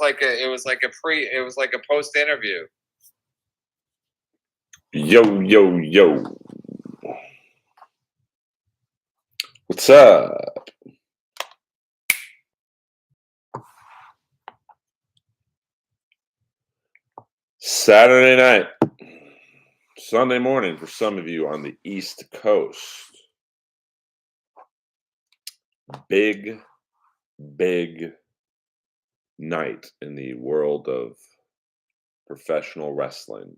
like a post interview. Yo, yo, yo. What's up? Saturday night, Sunday morning for some of you on the East Coast. Big, big night in the world of professional wrestling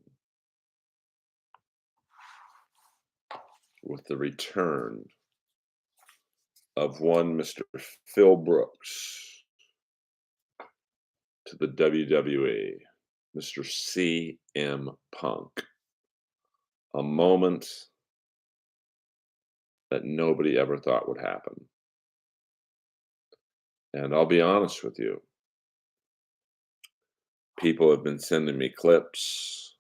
with the return of one Mr. Phil Brooks to the WWE, Mr. CM Punk. A moment that nobody ever thought would happen. And I'll be honest with you, people have been sending me clips.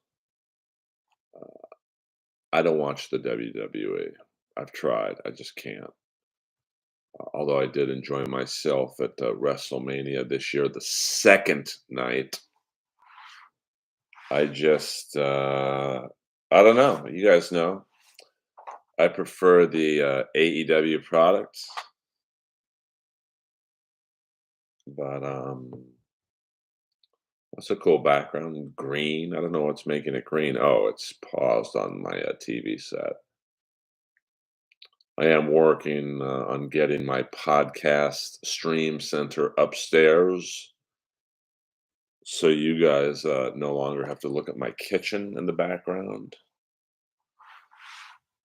I don't watch the WWE. I've tried. I just can't. Although I did enjoy myself at WrestleMania this year, the second night. I just, I don't know. You guys know. I prefer the AEW products. But that's a cool background. Green. I don't know what's making it green. Oh, it's paused on my TV set. I am working on getting my podcast stream center upstairs, so you guys no longer have to look at my kitchen in the background.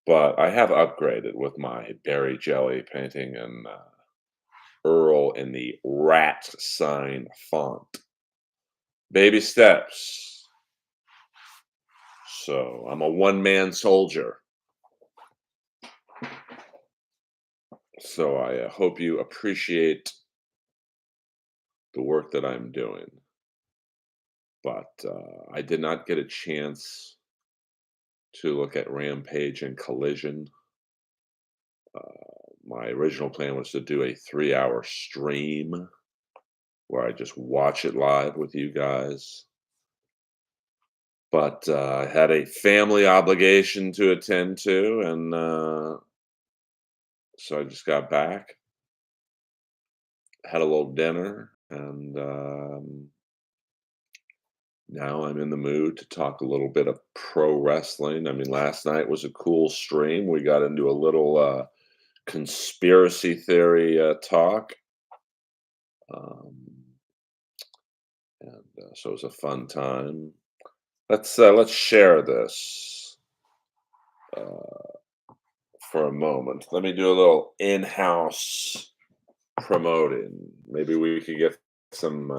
But I have upgraded with my berry jelly painting and Earl in the rat sign font. Baby steps. So I'm a one-man soldier. So I hope you appreciate the work that I'm doing. But I did not get a chance to look at Rampage and Collision. My original plan was to do a 3-hour stream where I just watch it live with you guys. But I had a family obligation to attend to, and so I just got back, had a little dinner, and now I'm in the mood to talk a little bit of pro wrestling. I mean, last night was a cool stream. We got into a little conspiracy theory talk. And so it was a fun time. Let's share this for a moment. Let me do a little in-house promoting. Maybe we could get some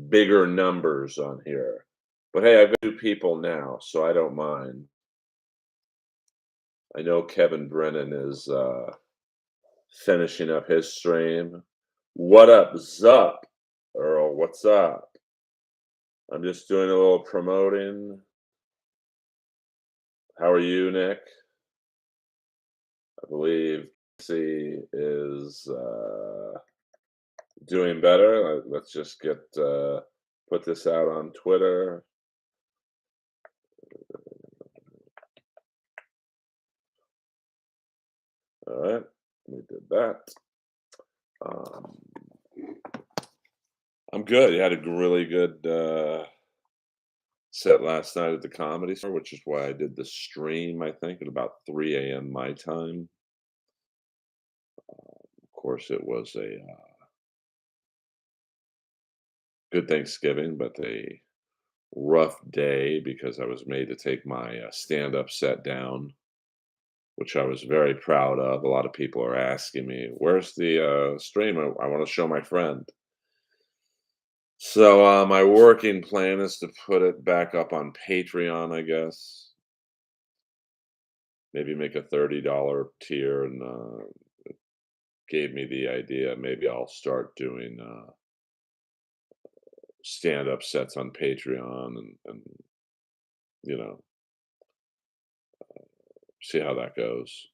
bigger numbers on here. But hey, I've got 2 people now, so I don't mind. I know Kevin Brennan is finishing up his stream. What up, Zup? Earl, what's up? I'm just doing a little promoting. How are you, Nick? I believe C is doing better. Let's just get put this out on Twitter. All right, we did that. I'm good. I had a really good set last night at the Comedy Store, which is why I did the stream, I think, at about 3 a.m. my time. Of course, it was a good Thanksgiving, but a rough day because I was made to take my stand-up set down, which I was very proud of. A lot of people are asking me, "Where's the stream? I want to show my friend." So my working plan is to put it back up on Patreon, I guess. Maybe make a $30 tier, and it gave me the idea. Maybe I'll start doing stand-up sets on Patreon, and you know, see how that goes.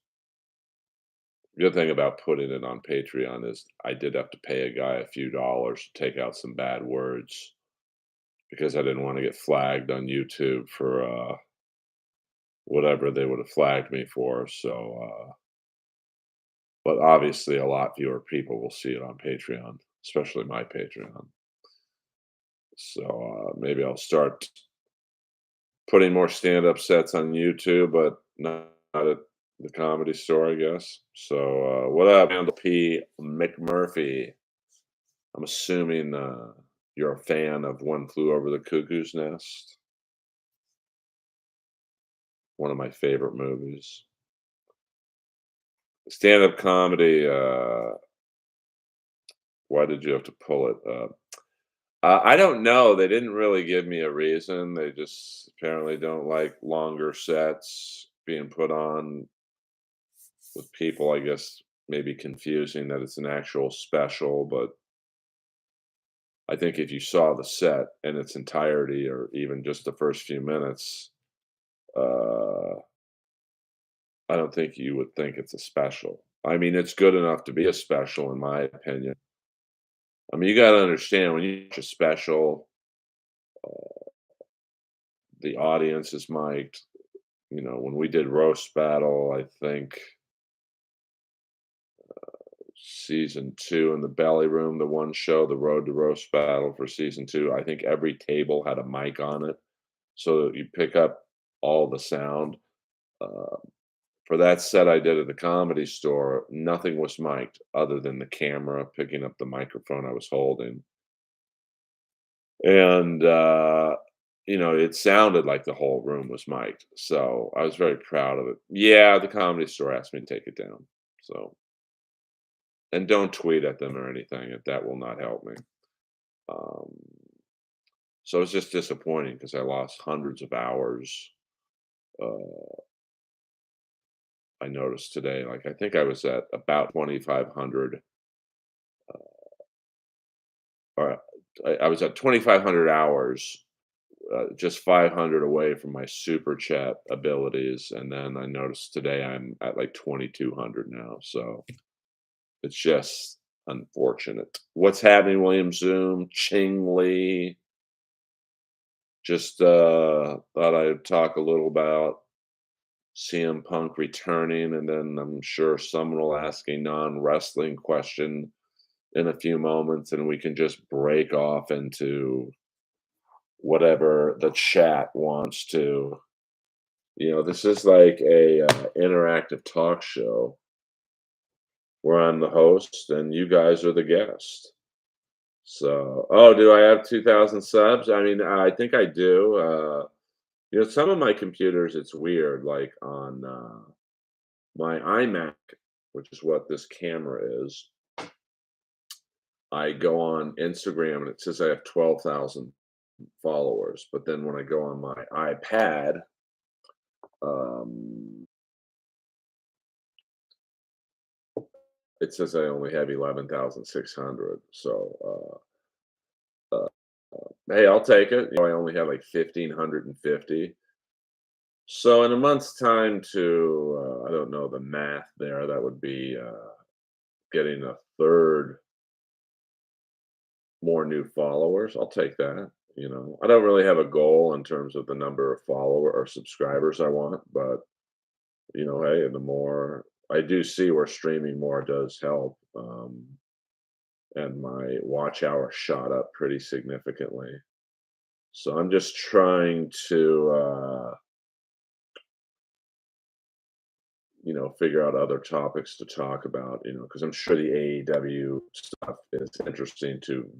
Good thing about putting it on Patreon is I did have to pay a guy a few dollars to take out some bad words because I didn't want to get flagged on YouTube for whatever they would have flagged me for. But obviously, a lot fewer people will see it on Patreon, especially my Patreon. So maybe I'll start putting more stand-up sets on YouTube, but not at the Comedy Store, I guess. So what up, Randall P. McMurphy? I'm assuming you're a fan of One Flew Over the Cuckoo's Nest, one of my favorite movies. Stand-up comedy. Why did you have to pull it? I don't know. They didn't really give me a reason. They just apparently don't like longer sets being put on with people, I guess, maybe confusing that it's an actual special. But I think if you saw the set in its entirety or even just the first few minutes, uh, I don't think you would think it's a special. I mean, it's good enough to be a special, in my opinion. I mean, you got to understand when you watch a special, the audience is mic'd. You know, when we did Roast Battle, I think season 2 in the Belly Room, the one show, The Road to Roast Battle for season 2, I think every table had a mic on it, so that you pick up all the sound. Uh, for that set I did at the Comedy Store, nothing was mic'd other than the camera picking up the microphone I was holding, and, it sounded like the whole room was mic'd, so I was very proud of it. Yeah, the Comedy Store asked me to take it down, so and don't tweet at them or anything, that will not help me. Um, so it's just disappointing because I lost hundreds of hours. Uh, I noticed today, like I think I was at about 2,500, or I was at 2,500 hours, just 500 away from my super chat abilities, and then I noticed today I'm at like 2,200 now. So it's just unfortunate. What's happening, William Zoom, Ching Lee? Just thought I'd talk a little about CM Punk returning, and then I'm sure someone will ask a non-wrestling question in a few moments, and we can just break off into whatever the chat wants to. This is like a interactive talk show where I'm the host and you guys are the guest. So, oh, do I have 2,000 subs? I mean, I think I do. Some of my computers, it's weird. Like on my iMac, which is what this camera is, I go on Instagram and it says I have 12,000 followers. But then when I go on my iPad, um, it says I only have 11,600. So, hey, I'll take it. I only have like 1,550. So in a month's time to, I don't know the math there, that would be getting a third more new followers. I'll take that. I don't really have a goal in terms of the number of follower or subscribers I want, but hey, the more I do see where streaming more does help. And my watch hour shot up pretty significantly. So I'm just trying to, figure out other topics to talk about, because I'm sure the AEW stuff is interesting to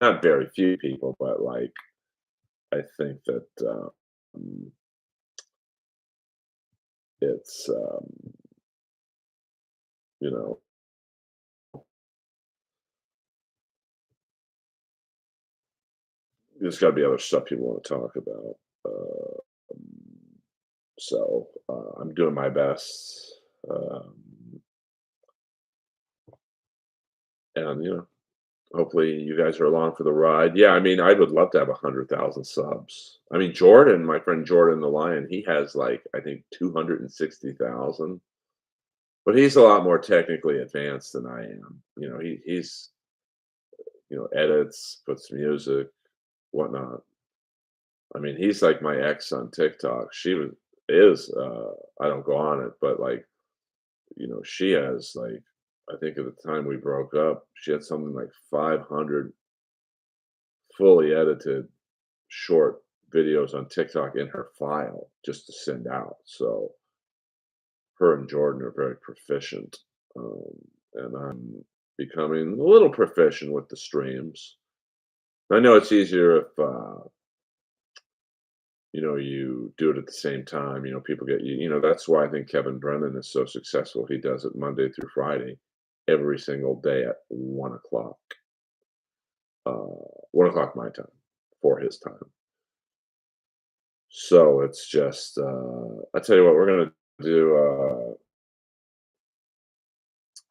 not very few people, but like I think that it's, you know, there's got to be other stuff people want to talk about. So I'm doing my best, um, and hopefully you guys are along for the ride. Yeah, I mean, I would love to have 100,000 subs. I mean, Jordan, my friend Jordan the Lion, he has like I think 260,000. but he's a lot more technically advanced than I am. He's edits, puts music, whatnot. I mean, he's like my ex on TikTok. She was is I don't go on it, but like, she has like, I think at the time we broke up, she had something like 500 fully edited short videos on TikTok in her file just to send out. So her and Jordan are very proficient, um, and I'm becoming a little proficient with the streams. I know it's easier if you do it at the same time. People get you. That's why I think Kevin Brennan is so successful. He does it Monday through Friday, every single day at 1 o'clock. 1 o'clock my time, for his time. So it's just, I tell you what, we're gonna do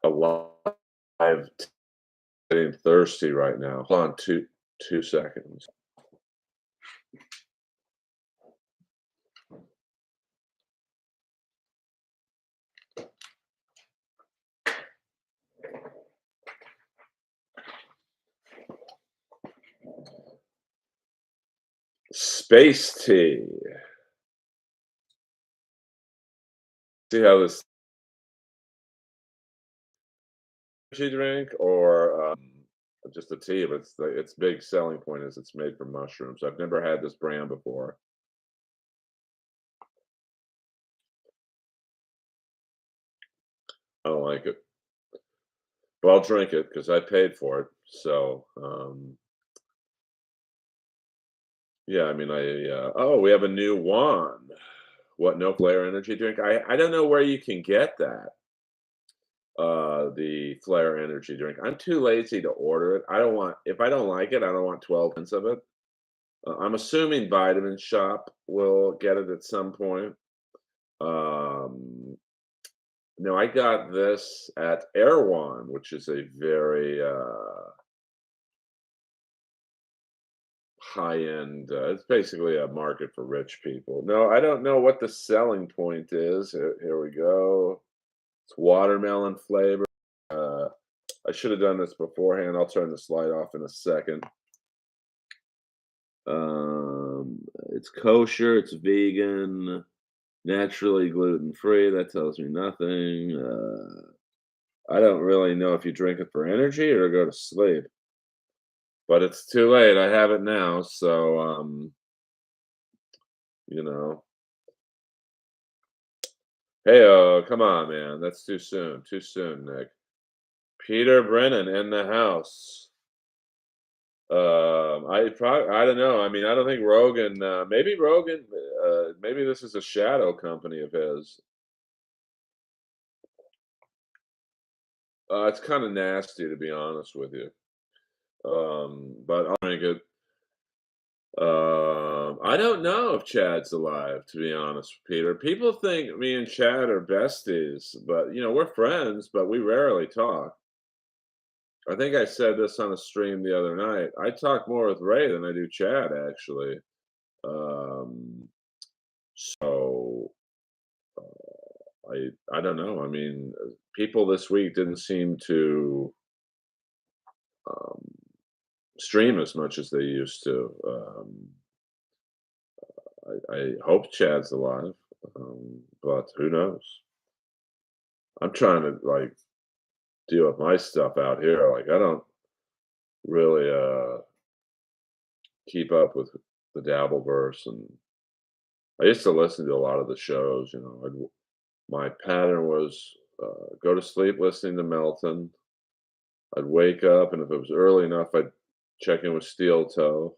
a live. Getting thirsty right now. Hold on, 2 seconds. Space tea. See how this energy drink or just a tea, but its big selling point is it's made from mushrooms. I've never had this brand before. I don't like it, but I'll drink it because I paid for it. So, yeah, I mean, oh, we have a new one. What, no flare energy drink? I don't know where you can get that. The flare energy drink. I'm too lazy to order it. I don't want if I don't like it, I don't want 12 cents of it. I'm assuming Vitamin Shop will get it at some point. Um, no, I got this at Erewhon, which is a very high-end. It's basically a market for rich people. No, I don't know what the selling point is. Here we go. It's watermelon flavor. Uh, I should have done this beforehand. I'll turn the slide off in a second. It's kosher, it's vegan, naturally gluten free. That tells me nothing. I don't really know if you drink it for energy or to go to sleep, but it's too late. I have it now, so you know. Hey, come on, man. That's too soon. Too soon, Nick. Peter Brennan in the house. I don't know. I mean, I don't think Rogan. Maybe Rogan. Maybe this is a shadow company of his. It's kind of nasty, to be honest with you. But I'll drink it. I don't know if Chad's alive, to be honest, Peter. People think me and Chad are besties, but we're friends, but we rarely talk. I think I said this on a stream the other night. I talk more with Ray than I do Chad, actually. Um, so I don't know. I mean, people this week didn't seem to um, stream as much as they used to. I hope Chad's alive, but who knows? I'm trying to like deal with my stuff out here. Like I don't really keep up with the Dabbleverse, and I used to listen to a lot of the shows. My pattern was go to sleep listening to Melton. I'd wake up, and if it was early enough, I'd check in with Steel Toe,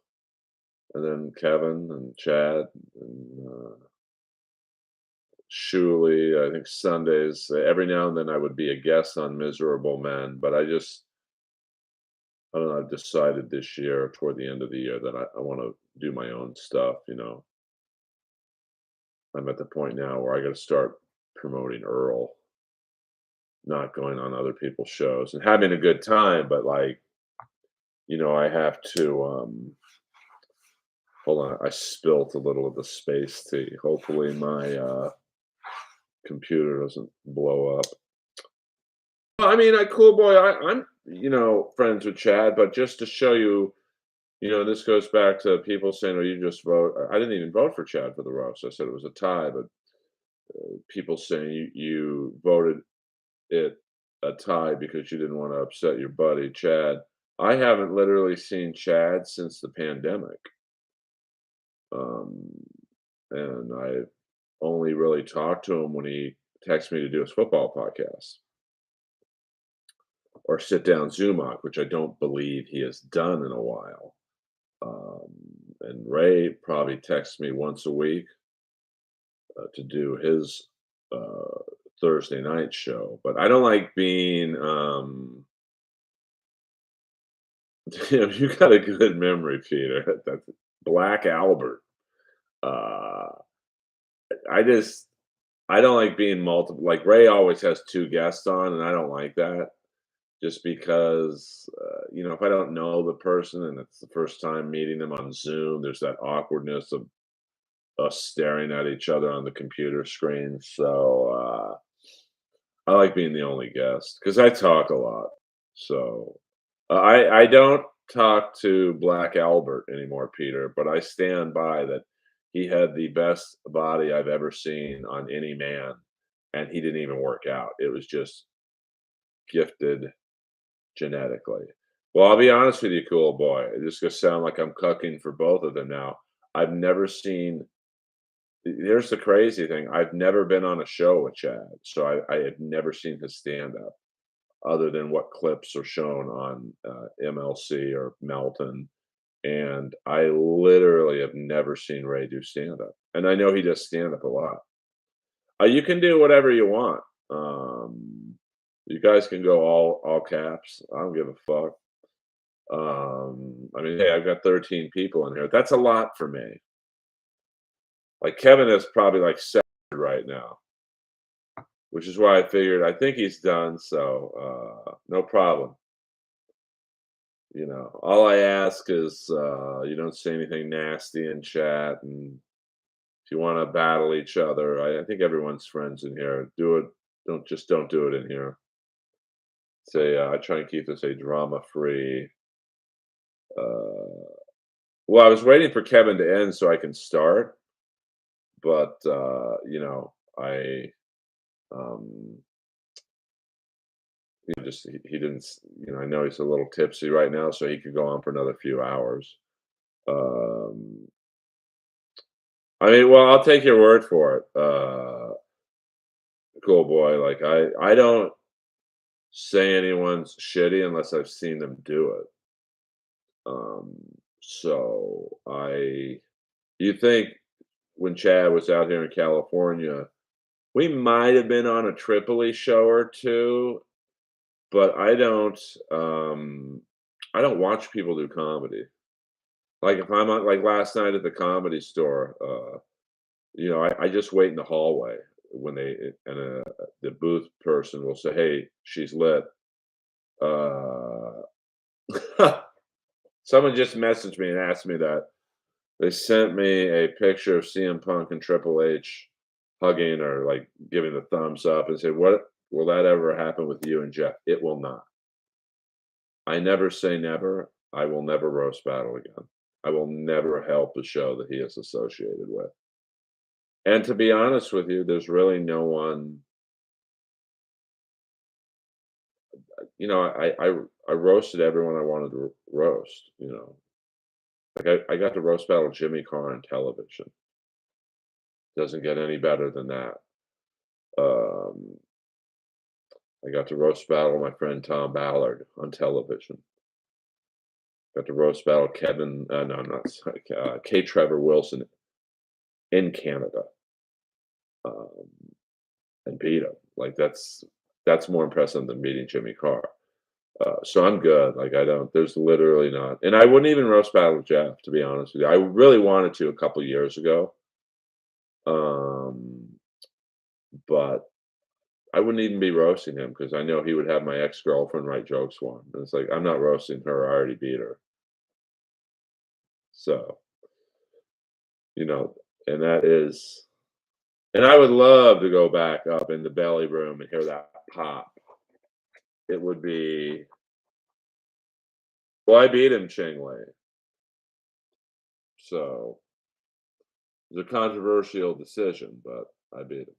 and then Kevin and Chad and Shuley. I think Sundays. Every now and then, I would be a guest on Miserable Men, but I don't know. I've decided this year, toward the end of the year, that I want to do my own stuff. I'm at the point now where I got to start promoting Earl, not going on other people's shows and having a good time, but like, I have to. Hold on, I spilt a little of the space tea. Hopefully, my computer doesn't blow up. I mean, cool boy. I'm friends with Chad, but just to show you, this goes back to people saying, "Oh, you just vote." I didn't even vote for Chad for the roast. I said it was a tie, but people saying you voted it a tie because you didn't want to upset your buddy Chad. I haven't literally seen Chad since the pandemic, um, and I only really talked to him when he texted me to do his football podcast or sit down Zumach, which I don't believe he has done in a while. Um, and Ray probably texts me once a week to do his uh, Thursday night show. But I don't like being. You got a good memory, Peter. That's Black Albert. Uh, I don't like being multiple. Like Ray always has two guests on, and I don't like that. Just because, if I don't know the person and it's the first time meeting them on Zoom, there's that awkwardness of us staring at each other on the computer screen. So I like being the only guest because I talk a lot. So I don't talk to Black Albert anymore, Peter, but I stand by that he had the best body I've ever seen on any man, and he didn't even work out. It was just gifted genetically. Well, I'll be honest with you, cool boy. This is gonna sound like I'm cucking for both of them now. I've never seen. Here's the crazy thing. I've never been on a show with Chad, so I had never seen his stand up other than what clips are shown on MLC or Melton. And I literally have never seen Ray do stand up. And I know he does stand up a lot. You can do whatever you want. You guys can go all caps. I don't give a fuck. I mean, hey, I've got 13 people in here. That's a lot for me. Like Kevin is probably like 7 right now, which is why I figured I think he's done. So no problem. All I ask is you don't say anything nasty in chat, and if you want to battle each other, I think everyone's friends in here. Do it. Don't do it in here. Say I try and keep this a drama free. Well, I was waiting for Kevin to end so I can start, but I um, he didn't. I know he's a little tipsy right now, so he could go on for another few hours. Um, I mean, well, I'll take your word for it. Cool boy. Like I don't say anyone's shitty unless I've seen them do it. Um, so you think when Chad was out here in California, we might have been on a Tripoli show or two, but I don't watch people do comedy. Like if I'm on like last night at the comedy store, I just wait in the hallway when the booth person will say, "Hey, she's lit." Uh, Someone just messaged me and asked me that. They sent me a picture of CM Punk and Triple H hugging or like giving the thumbs up and said, "What will that ever happen with you and Jeff?" It will not. I never say never. I will never roast battle again. I will never help the show that he is associated with. And to be honest with you, there's really no one. I roasted everyone I wanted to roast. Like I got to roast battle Jimmy Carr on television. Doesn't get any better than that. Um, I got to roast battle my friend Tom Ballard on television. Got to roast battle Kevin. No, I'm not sorry. K. Trevor Wilson in Canada, um, and beat him. Like that's more impressive than beating Jimmy Carr. So I'm good. Like I don't. There's literally not, and I wouldn't even roast battle Jeff to be honest with you. I really wanted to a couple years ago, um, but I wouldn't even be roasting him because I know he would have my ex girlfriend write jokes for him. And it's like I'm not roasting her. I already beat her. So you know, and that is, and I would love to go back up in the belly room and hear that pop. it would be well, I beat him Ching Wei, so it was a controversial decision, but I beat him.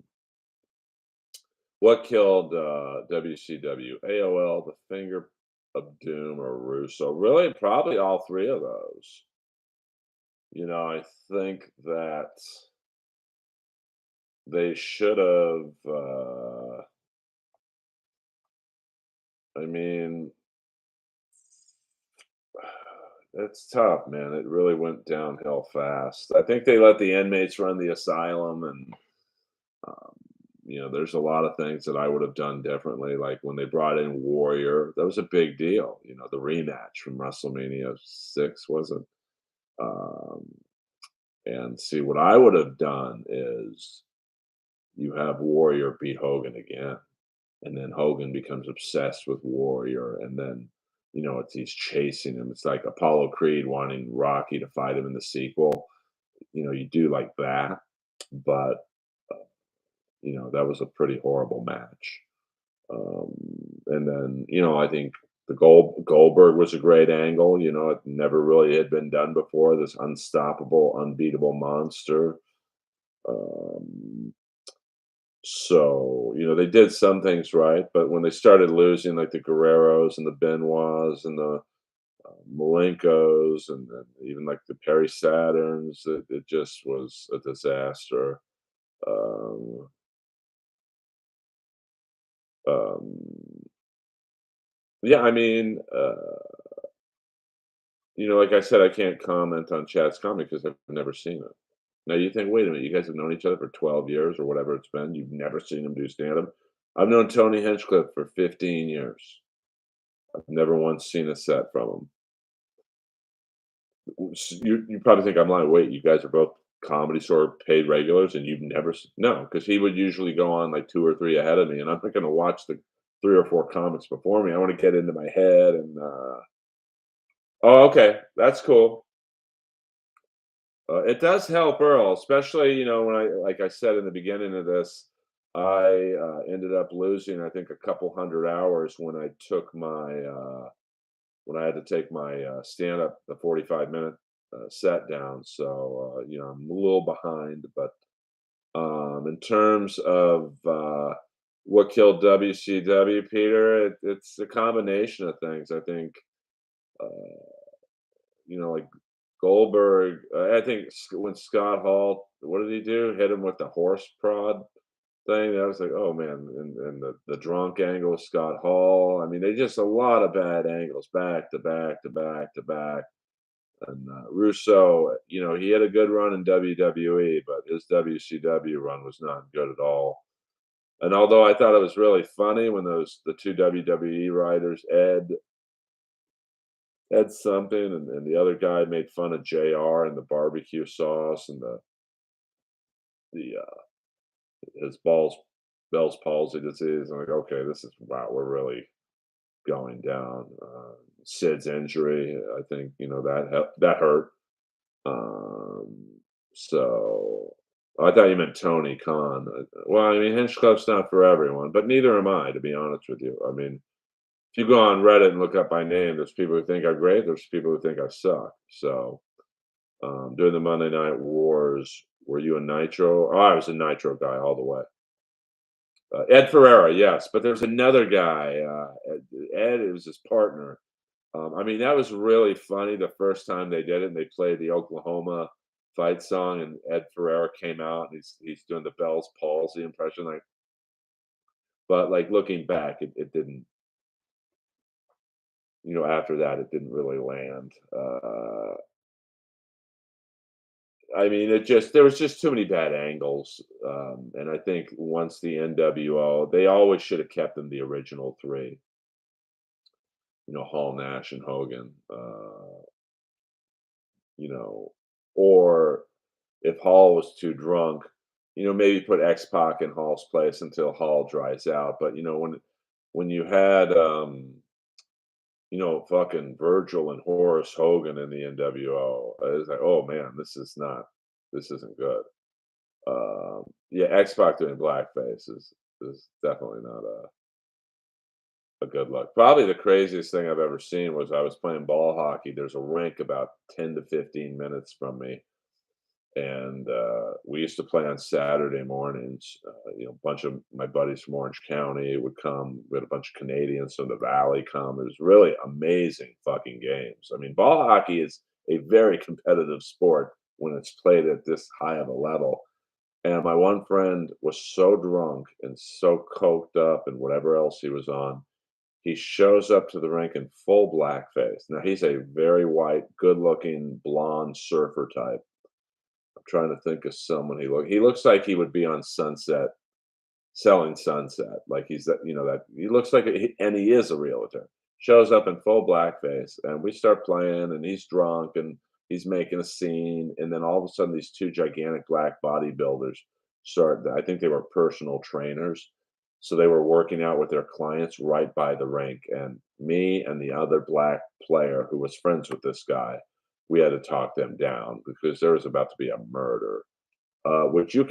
What killed WCW? AOL, The Finger of Doom, or Russo? Really, probably all three of those. I think that they should have. I mean, it's tough, man. It really went downhill fast. I think they let the inmates run the asylum, and um, there's a lot of things that I would have done differently. Like when they brought in Warrior, that was a big deal. The rematch from WrestleMania 6 wasn't. Um, and see, what I would have done is you have Warrior beat Hogan again, and then Hogan becomes obsessed with Warrior, and then he's chasing him. It's like Apollo Creed wanting Rocky to fight him in the sequel. You do like that, but uh, that was a pretty horrible match. Um, and then I think the Goldberg was a great angle. It never really had been done before. This unstoppable, unbeatable monster. Um, so they did some things right, but when they started losing, like the Guerreros and the Benoits and the Malenkos, and then even like the Perry Saturns, it just was a disaster. Um, um, yeah, I mean, like I said, I can't comment on Chad's comedy because I've never seen it. Now you think, wait a minute, you guys have known each other for 12 years or whatever it's been. You've never seen him do stand up. I've known Tony Hinchcliffe for 15 years. I've never once seen a set from him. You probably think I'm lying. Wait, you guys are both Comedy Store paid regulars, and you've never no, because he would usually go on like two or three ahead of me, and I'm not going to watch the three or four comics before me. I want to get into my head and. Oh, okay, that's cool. It does help Earl, especially when like I said in the beginning of this, I ended up losing I think a couple hundred hours when I had to take my stand up the 45-minute set down. So I'm a little behind, but in terms of what killed WCW, Peter, it's a combination of things. I think uh, like Goldberg. I think when Scott Hall, what did he do? Hit him with the horse prod thing. That was like, oh man, and the drunk angle with Scott Hall. I mean, they just a lot of bad angles, back to back to back to back. And Russo, he had a good run in WWE, but his WCW run was not good at all. And although I thought it was really funny when the two WWE writers, Ed something, and the other guy made fun of JR and the barbecue sauce and the his Bell's palsy disease. I'm like, okay, this is wow, we're really going down. Sid's injury, I think that hurt. Um, so I thought you meant Tony Khan. Well, I mean Hinchcliffe's not for everyone, but neither am I, to be honest with you. I mean, if you go on Reddit and look up my name, there's people who think I'm great. There's people who think I suck. So during the Monday Night Wars, were you a Nitro? Oh, I was a Nitro guy all the way. Ed Ferreira, yes, but there's another guy. Ed is his partner. I mean, that was really funny the first time they did it, and they played the Oklahoma fight song, and Ed Ferreira came out, and he's doing the Bell's palsy impression, like. But like looking back, it didn't. After that, it didn't really land. I mean, there was just too many bad angles, and I think once the NWO, they always should have kept them the original three. Hall, Nash, and Hogan. You know, or if Hall was too drunk, maybe put X Pac in Hall's place until Hall dries out. But when you had fucking Virgil and Horace Hogan in the NWO, it's like, oh man, this isn't good. Yeah, X Pac doing blackface is definitely not a good look. Probably the craziest thing I've ever seen was I was playing ball hockey. There's a rink about 10 to 15 minutes from me, and we used to play on Saturday mornings. A bunch of my buddies from Orange County would come. We had a bunch of Canadians from the Valley come. It was really amazing fucking games. I mean, ball hockey is a very competitive sport when it's played at this high of a level. And my one friend was so drunk and so coked up and whatever else he was on. He shows up to the rink in full blackface. Now he's a very white, good-looking, blonde surfer type. I'm trying to think of someone he looks like he would be on Sunset selling Sunset, like he's that that he looks like and he is a realtor. Shows up in full blackface, and we start playing, and he's drunk, and he's making a scene, and then all of a sudden, these 2 gigantic black bodybuilders start I think they were personal trainers, so they were working out with their clients right by the rink, and me and the other black player who was friends with this guy, we had to talk them down because there was about to be a murder. Would you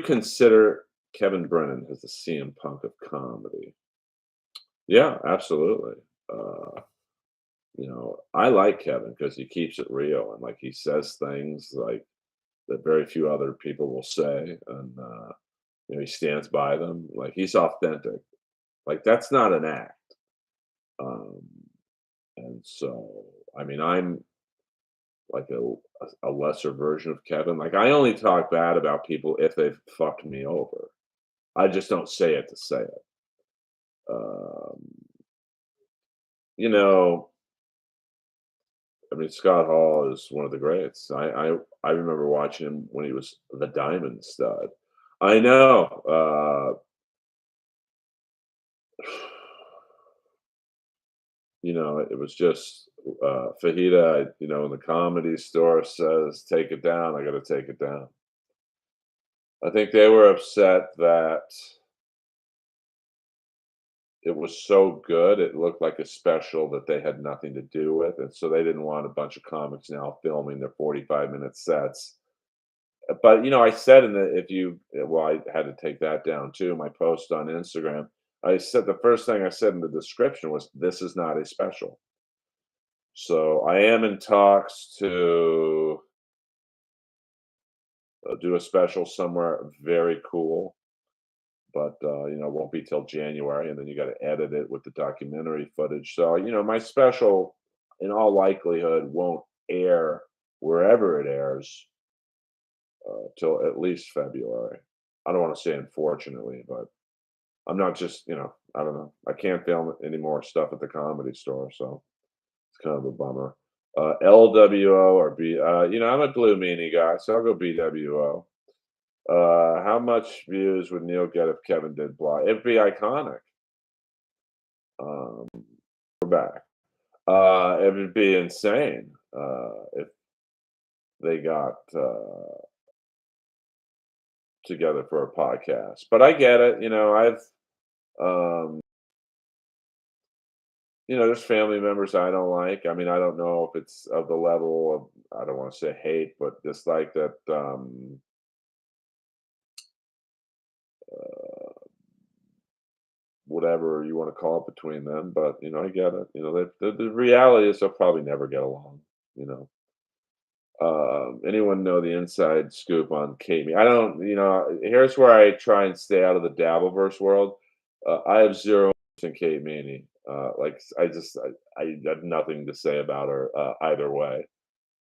consider Kevin Brennan as the CM Punk of comedy? Yeah, absolutely. Uh, I like Kevin because he keeps it real and like he says things like that very few other people will say, and he stands by them. Like he's authentic. Like that's not an act. Um, and so, I mean, I'm like a lesser version of Kevin. Like I only talk bad about people if they've fucked me over. I just don't say it to say it. Um, you know, I mean, Scott Hall is one of the greats. I remember watching him when he was the Diamond Stud. I know. It was just Fajita. In the comedy store says, "Take it down." I got to take it down. I think they were upset that it was so good. It looked like a special that they had nothing to do with, and so they didn't want a bunch of comics now filming their 45-minute sets. But, I said in the if you well, I had to take that down too, my post on Instagram. I said the first thing I said in the description was, "This is not a special." So, I am in talks to, do a special somewhere very cool, but, it won't be till January, and then you gotta edit it with the documentary footage. So, my special, in all likelihood, won't air wherever it airs, till at least February. I don't wanna say unfortunately, but I'm not just, I don't know. I can't film any more stuff at the Comedy Store, so it's kind of a bummer. LWO or I'm a Blue Meanie guy, so I'll go BWO. How much views would Neil get if Kevin did Bly? It'd be iconic. Um, we're back. It would be insane if they got together for a podcast. But I get it. Um, there's family members I don't like. I mean, I don't know if it's of the level of, I don't want to say hate, but dislike that, uh, whatever you want to call it between them. But, I get it. The reality is they'll probably never get along, you know. Anyone know the inside scoop on Kate? I don't, here's where I try and stay out of the Dabbleverse world. I have zero interest in Kate Meany. Like I have nothing to say about her either way.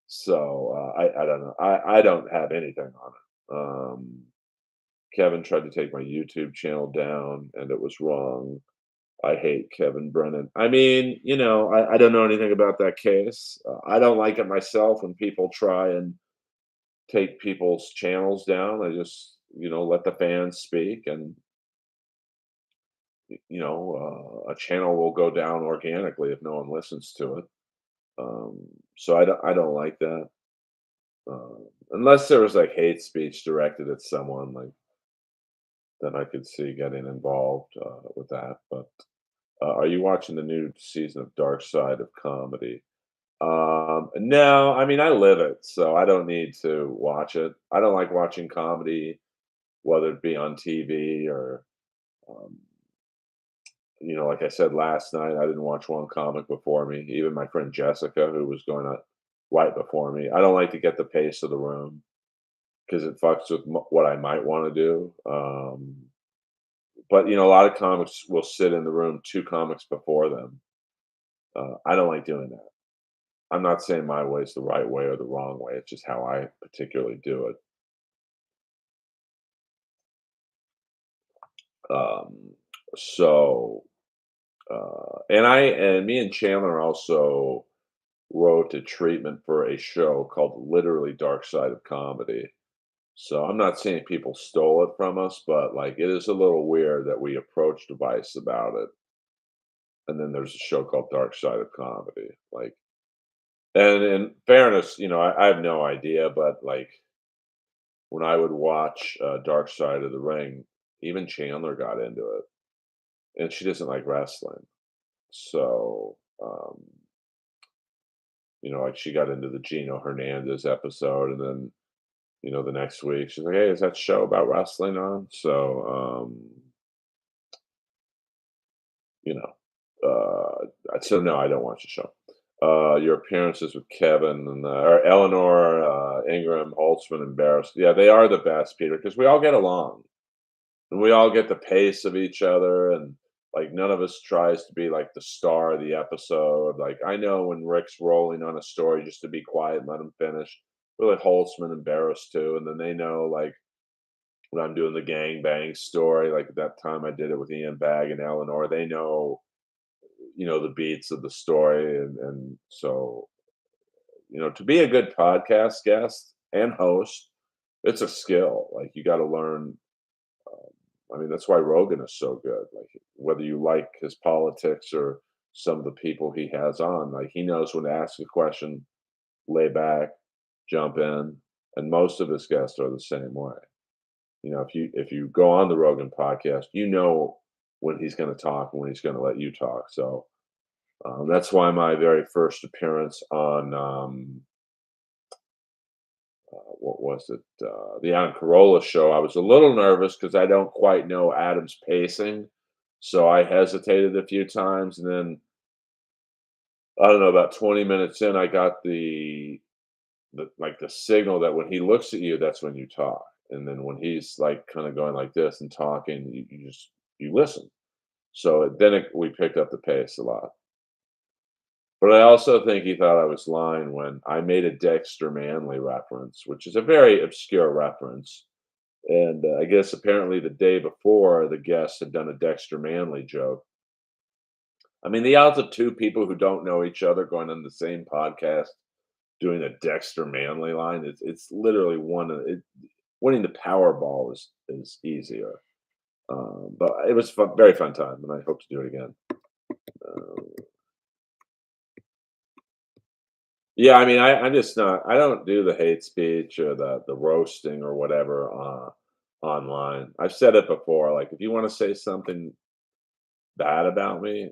So I don't know. I don't have anything on it. Kevin tried to take my YouTube channel down, and it was wrong. I hate Kevin Brennan. I mean, I don't know anything about that case. I don't like it myself when people try and take people's channels down. I just, let the fans speak, and a channel will go down organically if no one listens to it. Um, so I don't like that. Unless there was like hate speech directed at someone, like then I could see getting involved with that. But are you watching the new season of Dark Side of Comedy? No, I mean I live it, so I don't need to watch it. I don't like watching comedy, whether it be on TV or like I said last night, I didn't watch one comic before me. Even my friend Jessica, who was going on right before me. I don't like to get the pace of the room because it fucks with what I might want to do. But a lot of comics will sit in the room two comics before them. I don't like doing that. I'm not saying my way is the right way or the wrong way. It's just how I particularly do it. Um, so, and me and Chandler also wrote a treatment for a show called literally Dark Side of Comedy. So I'm not saying people stole it from us, but like it is a little weird that we approached Vice about it, and then there's a show called Dark Side of Comedy. Like, and in fairness, I have no idea, but like when I would watch Dark Side of the Ring, even Chandler got into it, and she doesn't like wrestling, so like she got into the Gino Hernandez episode, and then the next week she's like, "Hey, is that show about wrestling on?" So, you know, so no, I don't watch the show. Your appearances with Kevin and or Eleanor, Ingram, Holtzman, and Barris, yeah, they are the best, Peter, because we all get along and we all get the pace of each other, and like none of us tries to be like the star of the episode. Like I know when Rick's rolling on a story just to be quiet and let him finish. Really, Holtzman and Barris too, and then they know like when I'm doing the gang bang story, like that time I did it with Ian Bag and Eleanor, they know, the beats of the story. And so, to be a good podcast guest and host, it's a skill. Like you got to learn. I mean, that's why Rogan is so good. Like whether you like his politics or some of the people he has on, like he knows when to ask a question, lay back, jump in, and most of his guests are the same way. If you go on the Rogan podcast, when he's going to talk and when he's going to let you talk. So that's why my very first appearance on what was it, the Adam Carolla show, I was a little nervous because I don't quite know Adam's pacing, so I hesitated a few times, and then I don't know, about 20 minutes in, I got the signal that when he looks at you, that's when you talk. And then when he's like kind of going like this and talking, you listen. So then we picked up the pace a lot. But I also think he thought I was lying when I made a Dexter Manley reference, which is a very obscure reference. And I guess apparently the day before, the guest had done a Dexter Manley joke. I mean, the odds of two people who don't know each other going on the same podcast doing a Dexter Manley line, it's literally winning the Powerball is easier. But it was fun, very fun time, and I hope to do it again. Uh, yeah, I mean, I'm just not. I don't do the hate speech or the roasting or whatever online. I've said it before. Like, if you want to say something bad about me,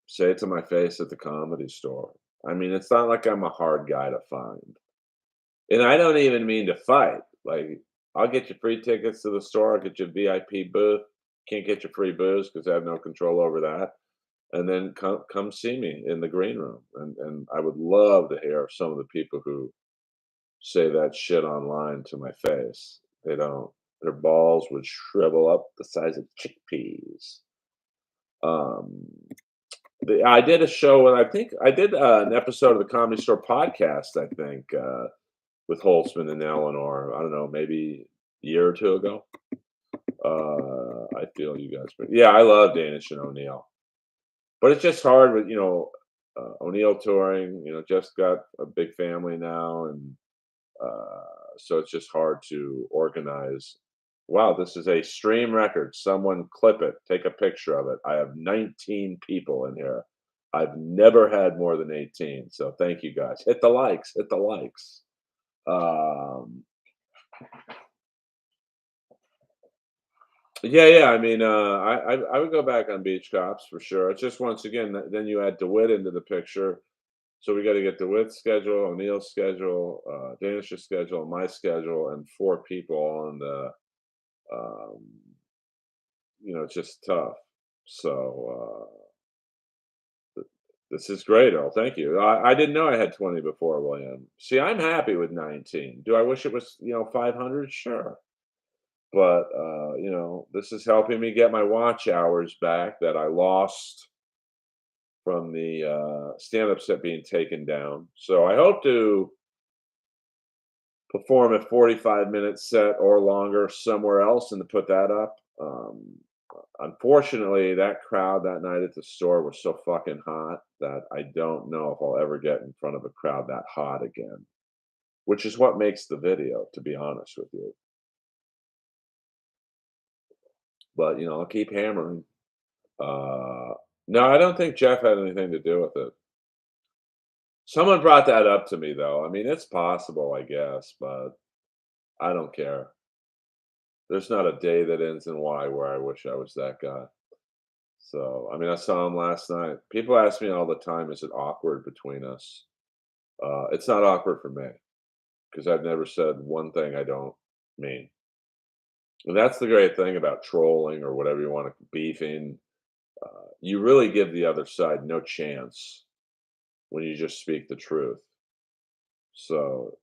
say it to my face at the comedy store. I mean, it's not like I'm a hard guy to find. And I don't even mean to fight. Like, I'll get you free tickets to the store, I'll get you a VIP booth. Can't get you free booze because I have no control over that. And then come see me in the green room. And I would love to hear some of the people who say that shit online to my face. They don't. Their balls would shrivel up the size of chickpeas. Um, I did a show, and I think I did an episode of the Comedy Store podcast. I think with Holtzman and Eleanor. I don't know, maybe a year or two ago. I feel you guys, but yeah, I love Danish and O'Neill, but it's just hard with O'Neill touring. Just got a big family now, and so it's just hard to organize. Wow, this is a stream record. Someone clip it, take a picture of it. I have 19 people in here. I've never had more than 18. So thank you guys. Hit the likes, hit the likes. Um, Yeah, yeah. I mean, I would go back on Beach Cops for sure. It's just once again, then you add DeWitt into the picture. So we got to get DeWitt's schedule, O'Neill's schedule, Danish's schedule, my schedule, and four people on the. Um, it's just tough. So this is great, Earl. Thank you. I didn't know I had 20 before, William. See, I'm happy with 19. Do I wish it was 500? Sure. But this is helping me get my watch hours back that I lost from the stand-up set being taken down. So I hope to perform a 45-minute set or longer somewhere else and to put that up. Unfortunately, that crowd that night at the store was so fucking hot that I don't know if I'll ever get in front of a crowd that hot again, which is what makes the video, to be honest with you. But I'll keep hammering. No, I don't think Jeff had anything to do with it. Someone brought that up to me, though. I mean, it's possible, I guess, but I don't care. There's not a day that ends in Y where I wish I was that guy. So, I mean, I saw him last night. People ask me all the time, is it awkward between us? It's not awkward for me because I've never said one thing I don't mean. And that's the great thing about trolling or whatever you want to beefing. You really give the other side no chance when you just speak the truth. So,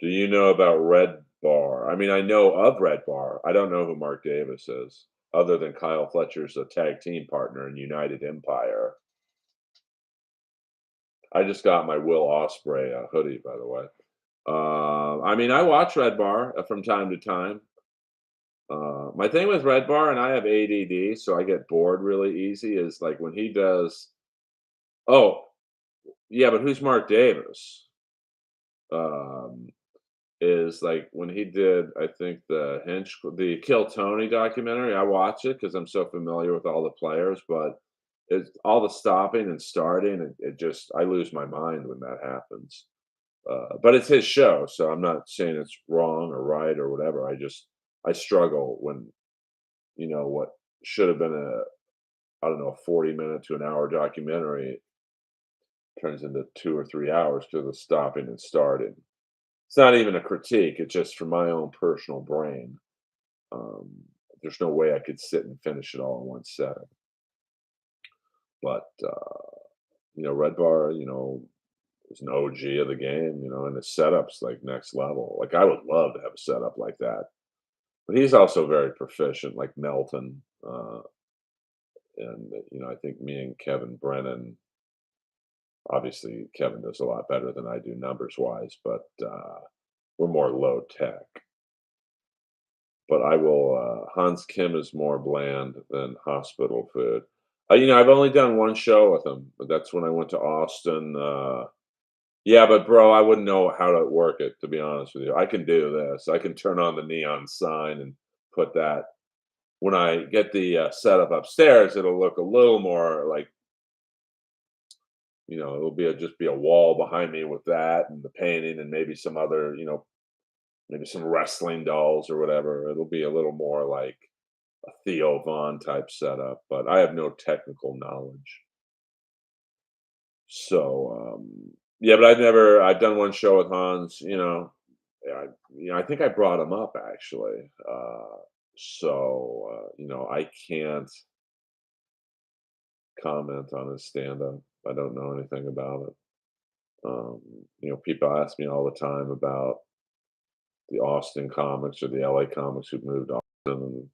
do you know about Red Bar? I mean, I know of Red Bar. I don't know who Mark Davis is, other than Kyle Fletcher's a tag team partner in United Empire. I just got my Will Osprey hoodie, by the way. I mean, I watch Red Bar from time to time. My thing with Red Bar, and I have ADD, so I get bored really easy, is like when he does. Oh, yeah, but who's Mark Davis? Um, is like when he did, I think the Kill Tony documentary. I watch it because I'm so familiar with all the players, but it's all the stopping and starting. It just I lose my mind when that happens. But it's his show, so I'm not saying it's wrong or right or whatever. I struggle when what should have been I don't know, a 40-minute to an hour documentary turns into 2 or 3 hours because of stopping and starting. It's not even a critique, it's just from my own personal brain. Um, there's no way I could sit and finish it all in one setting. But Red Bar, is an OG of the game, and the setup's like next level. Like I would love to have a setup like that. But he's also very proficient, like Melton. And I think me and Kevin Brennan, obviously Kevin does a lot better than I do numbers wise, but we're more low tech. But I will. Hans Kim is more bland than hospital food. I've only done one show with him, but that's when I went to Austin. Yeah, but bro, I wouldn't know how to work it, to be honest with you. I can do this. I can turn on the neon sign and put that. When I get the setup upstairs, it'll look a little more like it'll just be a wall behind me with that and the painting and maybe some other maybe some wrestling dolls or whatever. It'll be a little more like a Theo Vaughn type setup, but I have no technical knowledge. So, yeah, but I've done one show with Hans, I think I brought him up actually. I can't comment on his stand up. I don't know anything about it. People ask me all the time about the Austin comics or the LA comics who moved to Austin. And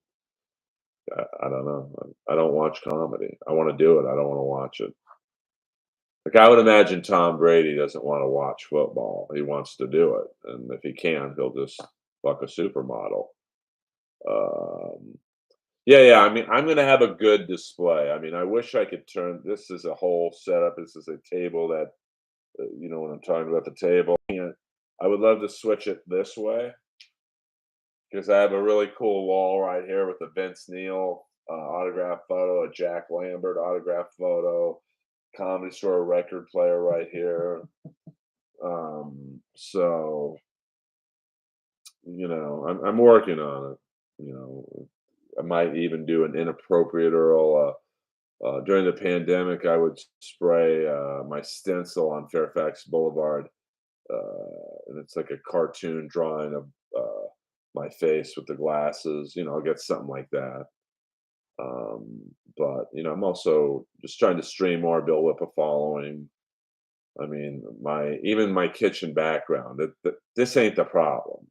I don't know. I don't watch comedy. I want to do it. I don't want to watch it. Like I would imagine Tom Brady doesn't want to watch football. He wants to do it, and if he can, he'll just fuck a supermodel. Um, yeah, yeah. I mean, I'm gonna have a good display. I mean, I wish I could turn. This is a whole setup. This is a table that when I'm talking about the table. I would love to switch it this way because I have a really cool wall right here with a Vince Neil autograph photo, a Jack Lambert autograph photo, Comedy Store record player right here. So I'm working on it. I might even do an inappropriate Earl. During the pandemic, I would spray my stencil on Fairfax Boulevard, and it's like a cartoon drawing of my face with the glasses. I'll get something like that. But I'm also just trying to stream more, build up a following. I mean, my kitchen background. This ain't the problem.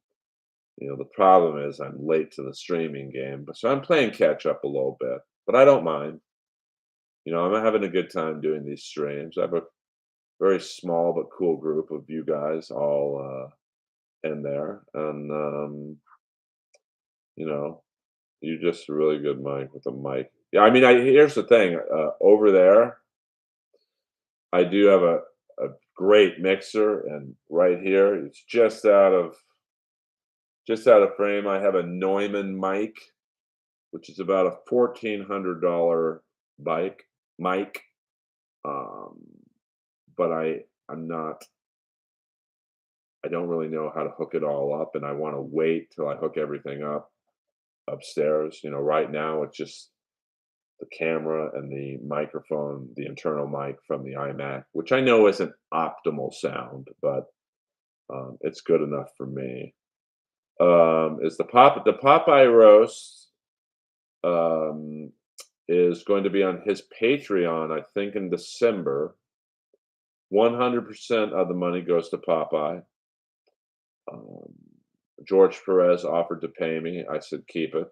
The problem is I'm late to the streaming game, but so I'm playing catch up a little bit, but I don't mind. I'm having a good time doing these streams. I have a very small but cool group of you guys all in there, and you know, you're just a really good mic with a mic. Yeah, I mean, I here's the thing. Over there, I do have a great mixer, and right here, it's just out of frame. I have a Neumann mic, which is about a $1,400 bike mic. Um, but I'm not. I don't really know how to hook it all up, and I want to wait till I hook everything up upstairs. Right now it's just the camera and the microphone, the internal mic from the iMac, which I know isn't optimal sound, but it's good enough for me. Is the Popeye roast um, is going to be on his Patreon, I think, in December. 100% of the money goes to Popeye. Um, George Perez offered to pay me. I said, keep it,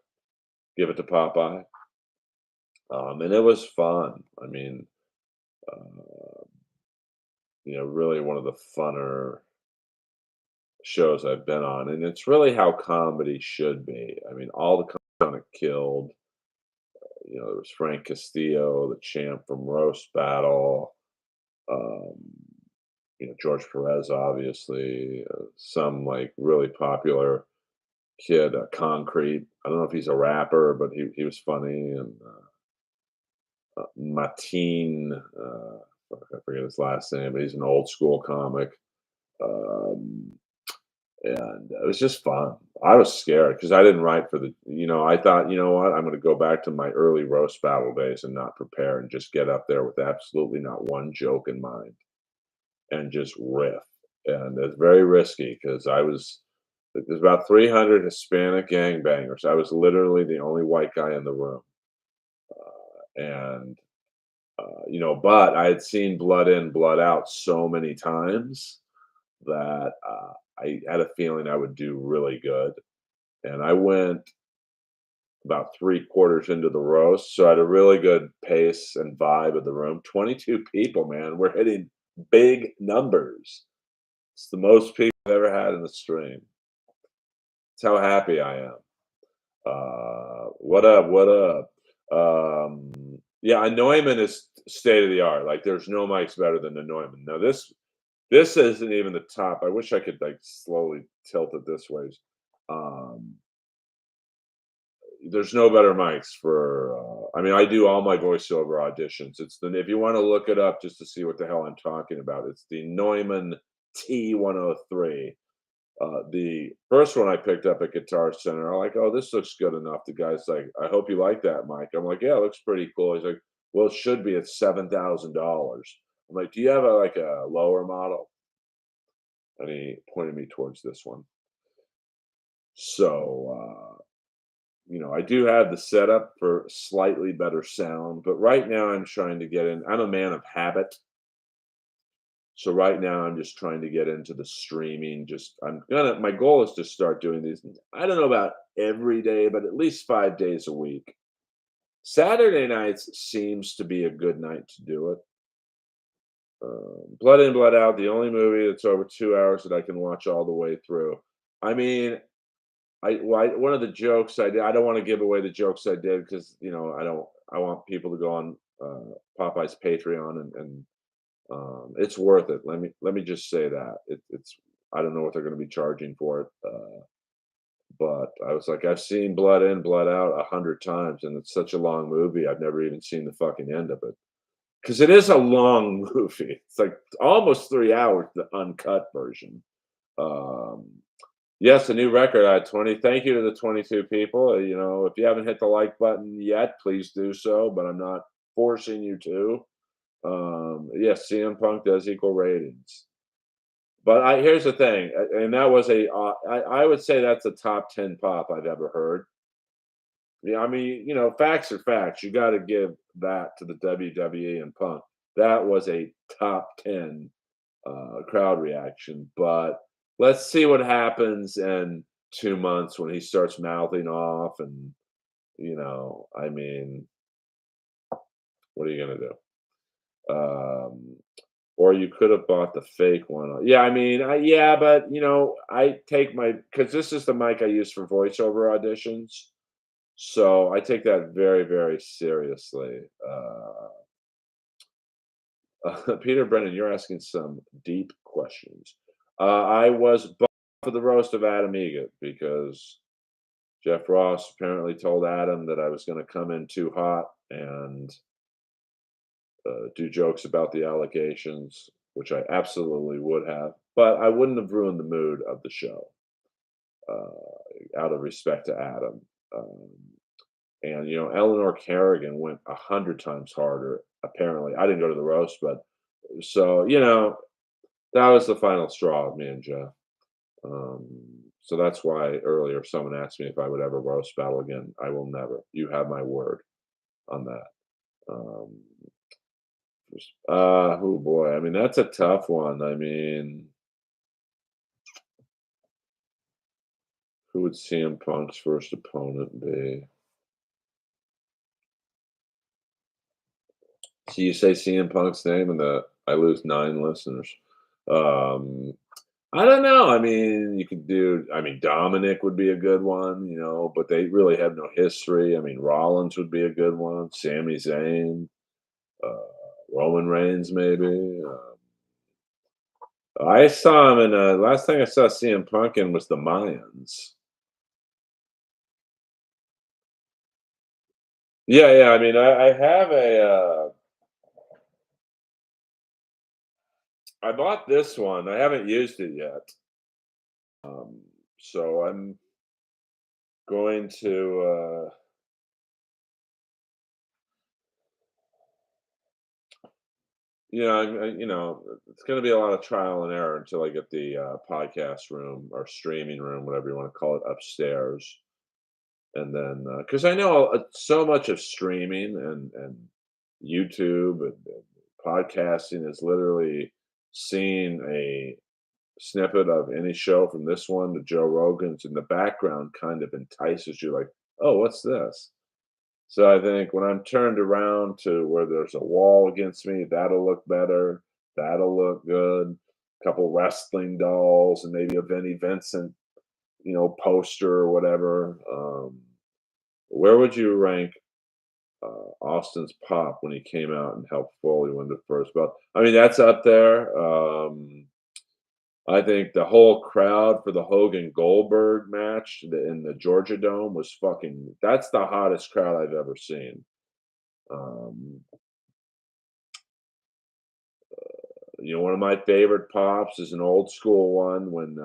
give it to Popeye. And it was fun. I mean, uh, really one of the funner shows I've been on. And it's really how comedy should be. I mean, all the kind of killed. There was Frank Castillo, the champ from Roast Battle. Um, George Perez, obviously. Some like really popular kid, Concrete. I don't know if he's a rapper, but he was funny. And Mateen, fuck, I forget his last name, but he's an old school comic. Um, and it was just fun. I was scared because I didn't write for I thought, you know what, I'm going to go back to my early roast battle days and not prepare and just get up there with absolutely not one joke in mind and just riff. And it's very risky because there's about 300 Hispanic gangbangers. I was literally the only white guy in the room. And but I had seen Blood In, Blood Out so many times that I had a feeling I would do really good. And I went about three quarters into the roast, so I had a really good pace and vibe of the room. 22 people, man. We're hitting big numbers. It's the most people I've ever had in the stream. It's how happy I am. What up? What up? Yeah, a Neumann is state of the art. Like, there's no mics better than the Neumann. Now, this isn't even the top. I wish I could like slowly tilt it this way. Um, there's no better mics for. I mean, I do all my voiceover auditions. If you want to look it up just to see what the hell I'm talking about, it's the Neumann T103. The first one I picked up at Guitar Center, I'm like, "Oh, this looks good enough." The guy's like, "I hope you like that, Mike." I'm like, "Yeah, it looks pretty cool." He's like, "Well, it should be at $7,000." I'm like, "Do you have a lower model?" And he pointed me towards this one. So, I do have the setup for slightly better sound, but right now I'm trying to get in. I'm a man of habit. So right now I'm just trying to get into the streaming. My goal is to start doing these. I don't know about every day, but at least 5 days a week. Saturday nights seems to be a good night to do it. Blood In, Blood Out, the only movie that's over 2 hours that I can watch all the way through. I mean, one of the jokes I did. I don't want to give away the jokes I did because I don't. I want people to go on Popeye's Patreon and it's worth it. Let me just say that it's. I don't know what they're going to be charging for it, but I was like, I've seen Blood In, Blood Out 100 times, and it's such a long movie. I've never even seen the fucking end of it because it is a long movie. It's like almost 3 hours, the uncut version. Um, Yes, a new record. 20. Thank you to the 22 people. If you haven't hit the like button yet, please do so. But I'm not forcing you to. Yes, CM Punk does equal ratings. But here's the thing, and that was I would say that's a top 10 pop I've ever heard. Yeah, I mean, facts are facts. You got to give that to the WWE and Punk. That was a top 10 crowd reaction. But let's see what happens in 2 months when he starts mouthing off. And, I mean, what are you going to do? Or you could have bought the fake one. Yeah, I mean, yeah, but I take because this is the mic I use for voiceover auditions. So I take that very, very seriously. Peter Brennan, you're asking some deep questions. I was bummed for the roast of Adam Egett because Jeff Ross apparently told Adam that I was going to come in too hot and do jokes about the allegations, which I absolutely would have, but I wouldn't have ruined the mood of the show out of respect to Adam. Um, And Eleanor Kerrigan went 100 times harder. Apparently, I didn't go to the roast, but so that was the final straw of me and Jeff. Um, so that's why earlier someone asked me if I would ever roast battle again. I will never. You have my word on that. Um, oh boy, I mean that's a tough one. I mean, who would CM Punk's first opponent be? So you say CM Punk's name, and I lose 9 listeners. Um, I don't know. I mean, you could do. I mean, Dominic would be a good one, but they really have no history. I mean, Rollins would be a good one. Sami Zayn, uh, Roman Reigns, maybe. I saw him in. Last thing I saw CM Punk in was the Mayans. Yeah, yeah. I mean, I have a. I bought this one. I haven't used it yet. So I'm going to. It's going to be a lot of trial and error until I get the podcast room or streaming room, whatever you want to call it, upstairs. And then, because I know so much of streaming and YouTube and podcasting is literally seeing a snippet of any show from this one to Joe Rogan's in the background kind of entices you, like, oh, what's this? So I think when I'm turned around to where there's a wall against me, that'll look better. That'll look good. Couple wrestling dolls and maybe a Vinnie Vincent, poster or whatever. Where would you rank Austin's pop when he came out and helped Foley win the first belt? I mean, that's up there. I think the whole crowd for the Hogan Goldberg match in the Georgia Dome was fucking. That's the hottest crowd I've ever seen. Um, one of my favorite pops is an old school one when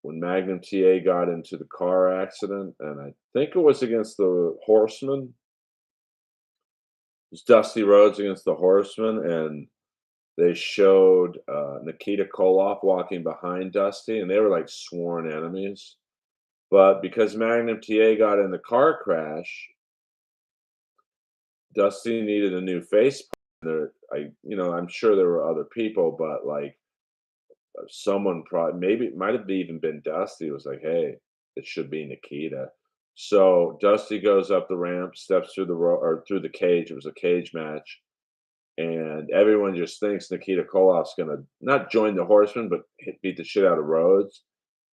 Magnum TA got into the car accident, and I think it was against the Horsemen. It was Dusty Rhodes against the Horsemen, and they showed Nikita Koloff walking behind Dusty, and they were like sworn enemies. But because Magnum TA got in the car crash, Dusty needed a new face. I'm sure there were other people, but like someone probably maybe it might have even been Dusty was like, "Hey, it should be Nikita." So Dusty goes up the ramp, steps through the or through the cage. It was a cage match, and everyone just thinks Nikita Koloff's gonna not join the Horsemen, but beat the shit out of Rhodes.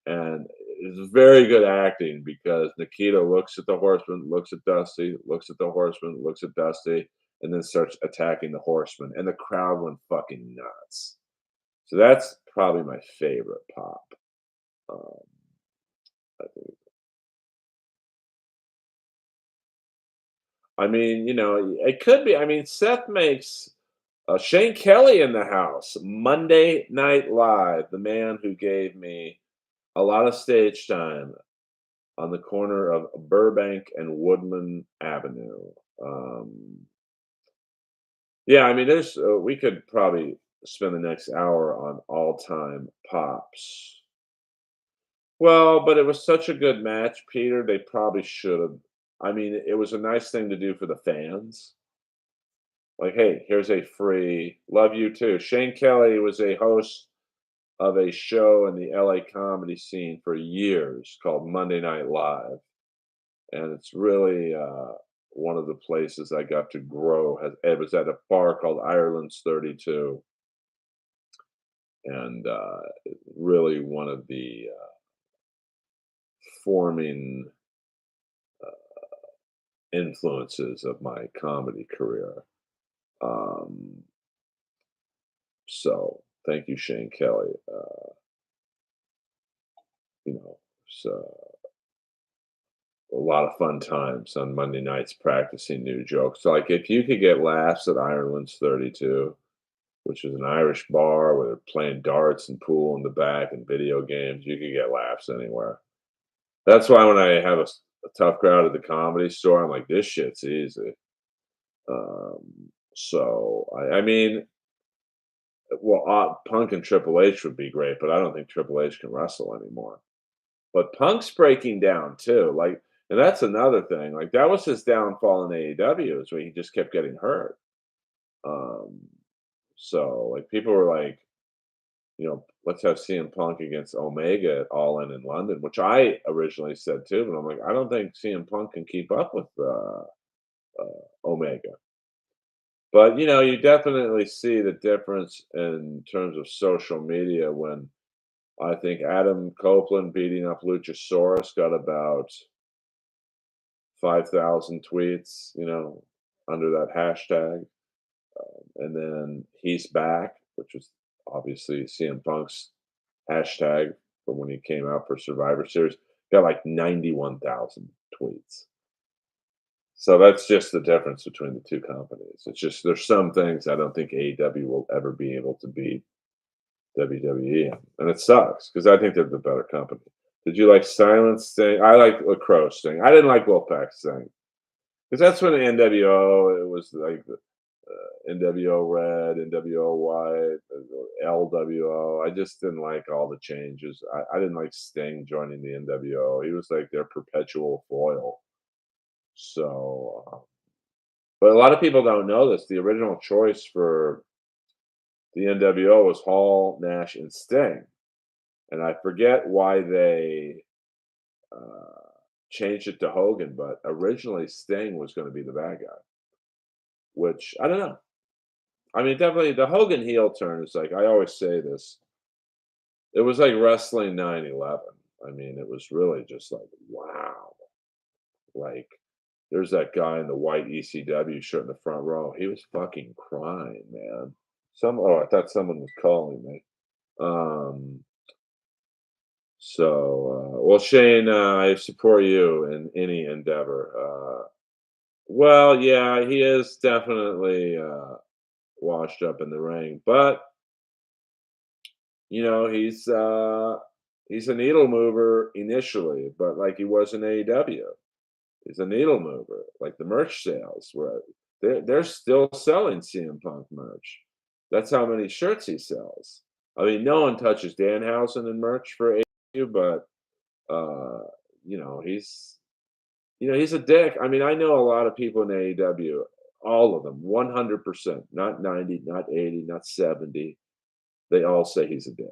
And it's very good acting because Nikita looks at the Horseman, looks at Dusty, looks at the Horseman, looks at Dusty, and then starts attacking the Horseman, and the crowd went fucking nuts. So that's probably my favorite pop. Um, I think. I mean, it could be. I mean, Seth makes Shane Kelly in the house. Monday Night Live, the man who gave me a lot of stage time on the corner of Burbank and Woodland Avenue. Um, yeah, I mean, there's we could probably spend the next hour on all-time pops. Well, but it was such a good match, Peter, they probably should've. I mean, it was a nice thing to do for the fans. Like, "Hey, here's a free love you too." Shane Kelly was a host of a show in the LA comedy scene for years called Monday Night Live, and it's really, one of the places I got to grow. Has It was at a bar called Ireland's 32, and, really one of the, forming, influences of my comedy career. Um, so thank you, Shane Kelly. So a lot of fun times on Monday nights practicing new jokes. So, like if you could get laughs at Ireland's 32, which is an Irish bar where they're playing darts and pool in the back and video games, you could get laughs anywhere. That's why when I have a tough crowd at the comedy store, I'm like, this shit's easy. Um, I mean, well, Punk and Triple H would be great, but I don't think Triple H can wrestle anymore. But Punk's breaking down too, like, and that's another thing. Like that was his downfall in AEW is where he just kept getting hurt. Um, like people were like, let's have CM Punk against Omega at All In London, which I originally said too, but I'm like, I don't think CM Punk can keep up with Omega. But you definitely see the difference in terms of social media when I think Adam Copeland beating up Luchasaurus got about 5,000 tweets, under that hashtag. And then he's back, which was obviously CM Punk's hashtag from when he came out for Survivor Series, got like 91,000 tweets. So that's just the difference between the two companies. It's just there's some things I don't think AEW will ever be able to beat WWE in, and it sucks because I think they're the better company. Did you like Silence Sting? I like Lacrosse Sting. I didn't like Wolfpack Sting because that's when the NWO it was like NWO Red, NWO White, LWO. I just didn't like all the changes. I didn't like Sting joining the NWO. He was like their perpetual foil. So, but a lot of people don't know this. The original choice for the NWO was Hall, Nash, and Sting, and I forget why they uh, changed it to Hogan. But originally, Sting was going to be the bad guy, which I don't know. I mean, definitely the Hogan heel turn is like I always say this. It was like wrestling 9/11. I mean, it was really just like wow. Like there's that guy in the white ECW shirt in the front row. He was fucking crying, man. I thought someone was calling me. Um, well, Shane, I support you in any endeavor. Well, yeah, he is definitely washed up in the ring, but he's a needle mover initially, but like he was in AEW. He's a needle mover. Like the merch sales were they're still selling CM Punk merch. That's how many shirts he sells. I mean, no one touches Danhausen in merch for AEW, but uh, he's he's a dick. I mean, I know a lot of people in AEW, all of them, 100%, not 90, not 80, not 70. They all say he's a dick.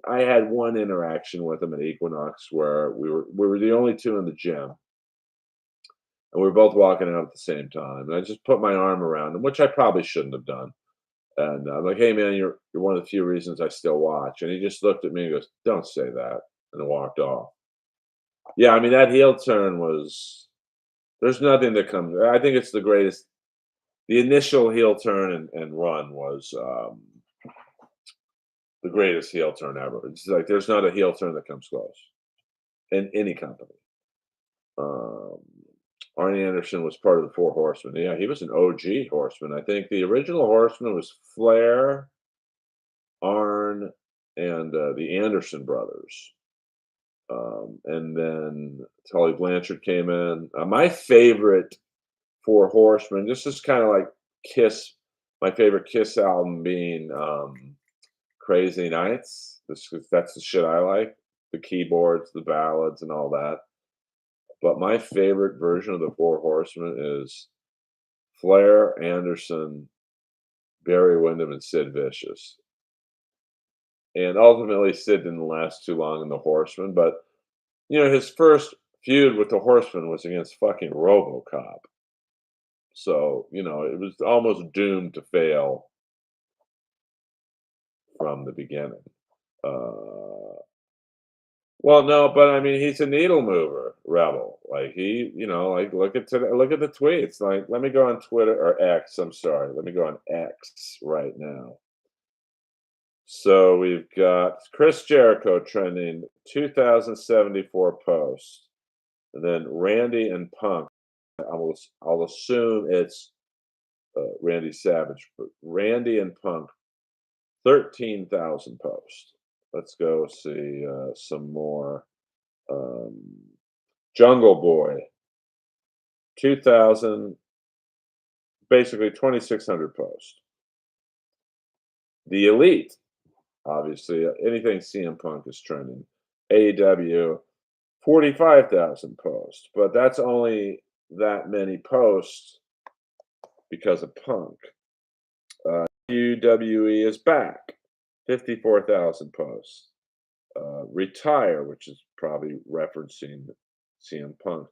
I had one interaction with him at Equinox where we were the only two in the gym, and we were both walking out at the same time. And I just put my arm around him, which I probably shouldn't have done. And I'm like, "Hey, man, you're one of the few reasons I still watch." And he just looked at me and goes, "Don't say that," and walked off. Yeah, I mean that heel turn was. There's nothing that comes. I think it's the greatest. The initial heel turn and run was the greatest heel turn ever. It's like there's not a heel turn that comes close in any company. Um, Arnie Anderson was part of the Four Horsemen. Yeah, he was an OG Horseman. I think the original Horseman was Flair, Arn, and the Anderson brothers. And then Tully Blanchard came in. My favorite Four Horsemen. This is kind of like Kiss. My favorite Kiss album being Crazy Nights. That's the shit I like. the keyboards, the ballads, and all that. But my favorite version of the Four Horsemen is Flair, Anderson, Barry Windham, and Sid Vicious. And ultimately, Sid didn't last too long in the Horsemen, but his first feud with the Horsemen was against fucking RoboCop. So, it was almost doomed to fail from the beginning. Uh, well, no, but I mean, he's a needle mover, Rebel. Like like look at the tweets. Like, let me go on Twitter or X. I'm sorry. Let me go on X right now. So we've got Chris Jericho trending 2074 posts, and then Randy and Punk. I'll assume it's Randy Savage, but Randy and Punk 13,000 posts. Let's go see some more. Um, Jungle Boy 2,000, basically 2,600 posts. The Elite, obviously, anything CM Punk is trending. AEW 45,000 posts, but that's only that many posts because of Punk. WWE is back, 54,000 posts. Retire, which is probably referencing CM Punk,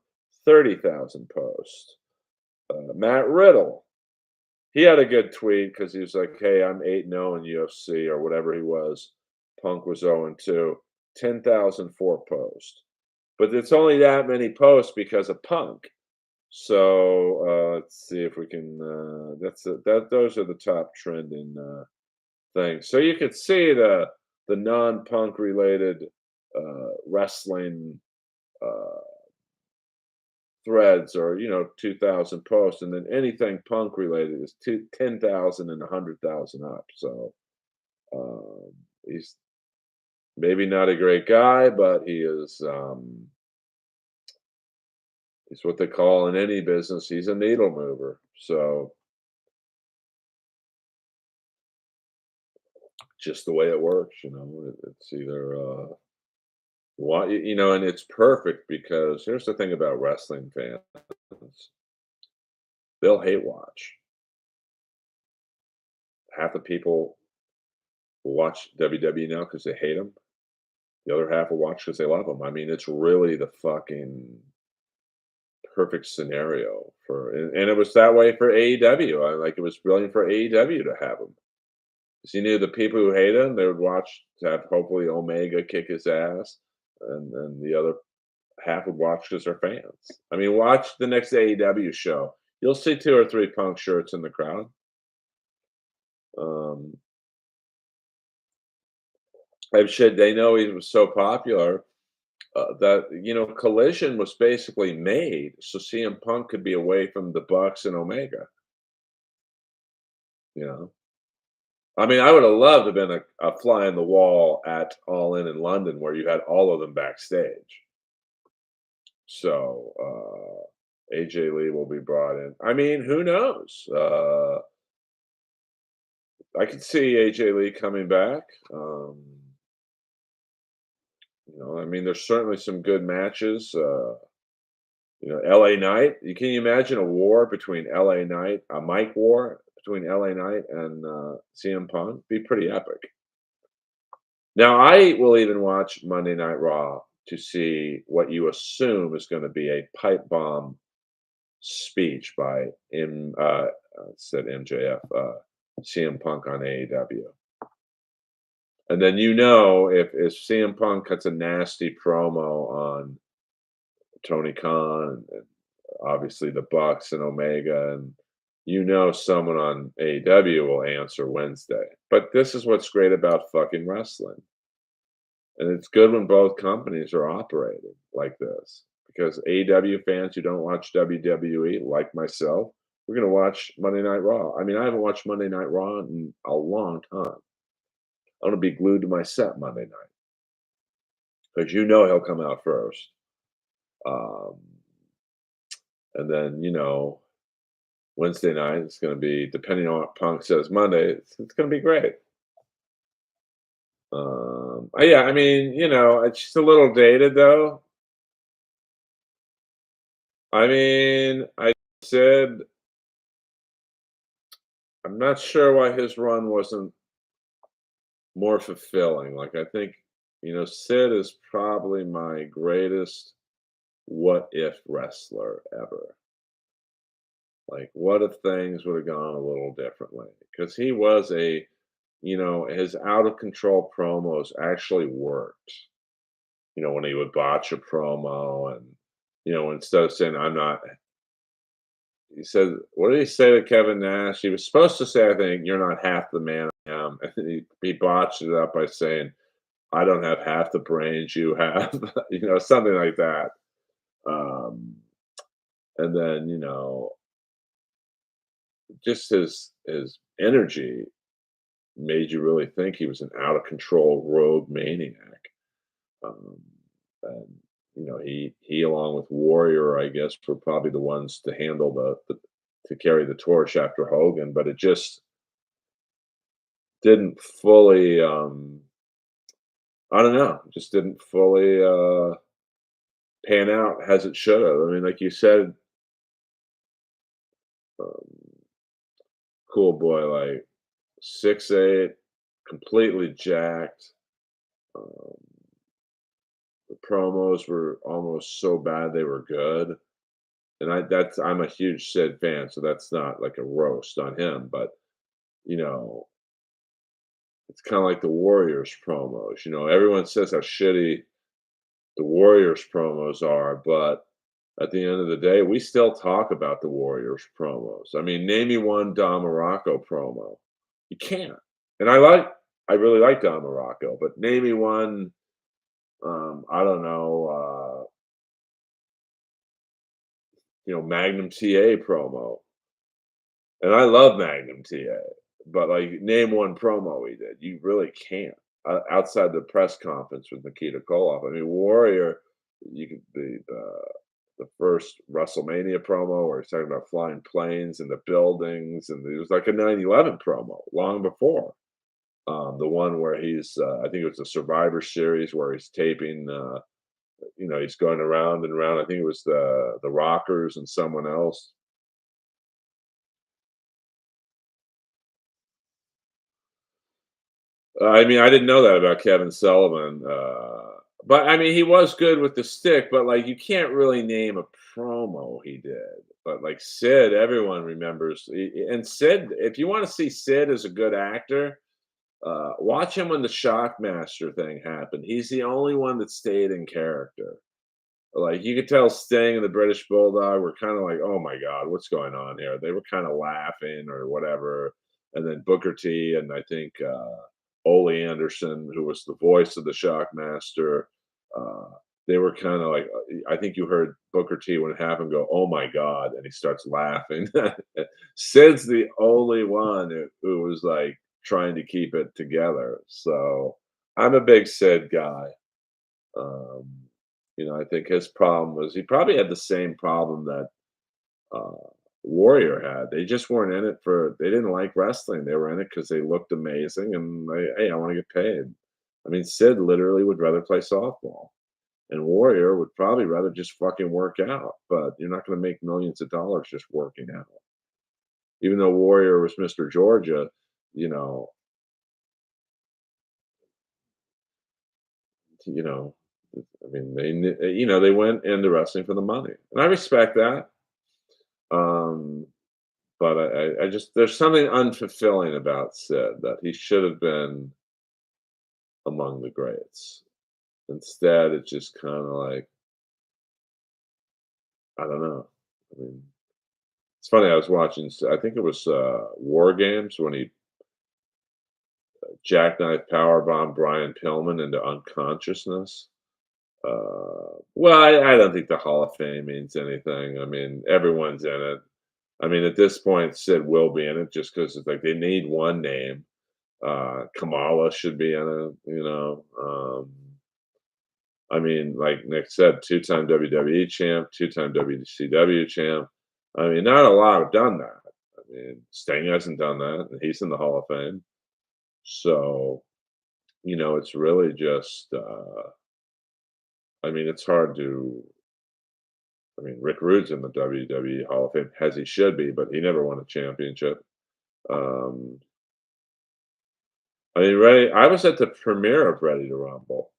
30,000 posts. Matt Riddle, he had a good tweet because he was like, "Hey, I'm 8-0 in UFC," or whatever he was. Punk was 0-2, 10,004 posts. But it's only that many posts because of Punk. So let's see if we can. Those are the top trending things. So you could see the non-Punk related wrestling uh, threads or 2,000 posts, and then anything Punk related is 10,000 and 100,000 up. So he's maybe not a great guy, but he is. He's what they call in any business. He's a needle mover. So just the way it works, it's either and it's perfect because here's the thing about wrestling fans: they'll hate watch. Half the people will watch WWE now because they hate them. The other half will watch because they love them. I mean, it's really the fucking perfect scenario and it was that way for AEW. Like, it was brilliant for AEW to have him. Because you knew the people who hate him, they would watch to have hopefully Omega kick his ass, and the other half would watch because they're fans. I mean, watch the next AEW show. You'll see 2 or 3 Punk shirts in the crowd. Um, I'm sure they know he was so popular that Collision was basically made so CM Punk could be away from the Bucks and Omega. You know, I mean, I would have loved to have been a fly on the wall at All In London where you had all of them backstage. So AJ Lee will be brought in. I mean, who knows? I could see AJ Lee coming back. I mean, there's certainly some good matches. LA Knight. Can you imagine a war between LA Knight, a mic war between LA Knight and CM Punk? Be pretty epic. Now, I will even watch Monday Night Raw to see what you assume is going to be a pipe bomb speech by said MJF, CM Punk on AEW. And then if CM Punk cuts a nasty promo on Tony Khan and obviously the Bucks and Omega, and someone on AEW will answer Wednesday. But this is what's great about fucking wrestling. And it's good when both companies are operating like this. Because AEW fans who don't watch WWE, like myself, we're going to watch Monday Night Raw. I mean, I haven't watched Monday Night Raw in a long time. I'm going to be glued to my set Monday night. Because he'll come out first. And then, Wednesday night, it's going to be, depending on what Punk says Monday, it's going to be great. Yeah, I mean, it's just a little dated though. I mean, I said I'm not sure why his run wasn't more fulfilling. Like, I think, Sid is probably my greatest what if wrestler ever. Like, what if things would have gone a little differently? Because he was his out of control promos actually worked. When he would botch a promo and, instead of saying, I'm not, he said, what did he say to Kevin Nash? He was supposed to say, I think, you're not half the man I am. And he botched it up by saying, I don't have half the brains you have, something like that. Um, and then, just his energy made you really think he was an out of control rogue maniac. Um, and he along with Warrior, I guess, were probably the ones to handle the to carry the torch after Hogan, but it just didn't fully I don't know, just didn't fully pan out as it should have. I mean, like you said, um, cool boy, like 6'8", completely jacked. Um, the promos were almost so bad they were good. And I'm a huge Sid fan, so that's not like a roast on him, but you know, it's kind of like the Warriors promos. Everyone says how shitty the Warriors promos are, but at the end of the day, we still talk about the Warriors promos. I mean, name me one Don Morocco promo. You can't. And I really like Don Morocco, but name me one. I don't know. Magnum TA promo. And I love Magnum TA, but, like, name one promo he did. You really can't, outside the press conference with Nikita Koloff. I mean, Warrior, you could the first WrestleMania promo where he's talking about flying planes and the buildings, and it was like a 9/11 promo long before. The one where I think it was a Survivor Series where he's taping, he's going around and around. I think it was the Rockers and someone else. I mean, I didn't know that about Kevin Sullivan, but, I mean, he was good with the stick, but, like, you can't really name a promo he did, but, like, Sid, everyone remembers, and Sid, if you wanna see Sid as a good actor, watch him when the Shockmaster thing happened. He's the only one that stayed in character. Like, you could tell Sting and the British Bulldog were kinda like, "Oh my god, what's going on here?" They were kinda laughing or whatever, and then Booker T and I think, Ole Anderson, who was the voice of the Shockmaster, uh, they were kinda like, I think you heard Booker T when it happened go, "Oh my god," and he starts laughing. Sid's the only one who was, like, trying to keep it together, so I'm a big Sid guy. Um, I think his problem was he probably had the same problem that uh, Warrior had. They just weren't in it they didn't like wrestling. They were in it because they looked amazing and hey, I want to get paid. I mean, Sid literally would rather play softball, and Warrior would probably rather just fucking work out. But you're not going to make millions of dollars just working out. Even though Warrior was Mr. Georgia, you know, you know, I mean, they went into wrestling for the money, and I respect that. Um, but I just there's something unfulfilling about Sid that he should have been among the greats. Instead, it's just kind of like I don't know. I mean, it's funny. I was watching. I think it was War Games when he jackknife powerbomb Brian Pillman into unconsciousness. Well, I don't think the Hall of Fame means anything. I mean, everyone's in it. I mean, at this point, Sid will be in it just because it's like they need one name. Kamala should be in it, I mean, like Nick said, two-time WWE champ, two-time WCW champ. I mean, not a lot have done that. I mean, Sting hasn't done that, and he's in the Hall of Fame. So, it's really just, I mean, it's hard to I mean, Rick Rude's in the WWE Hall of Fame, as he should be, but he never won a championship. Um, I mean, I was at the premiere of Ready to Rumble.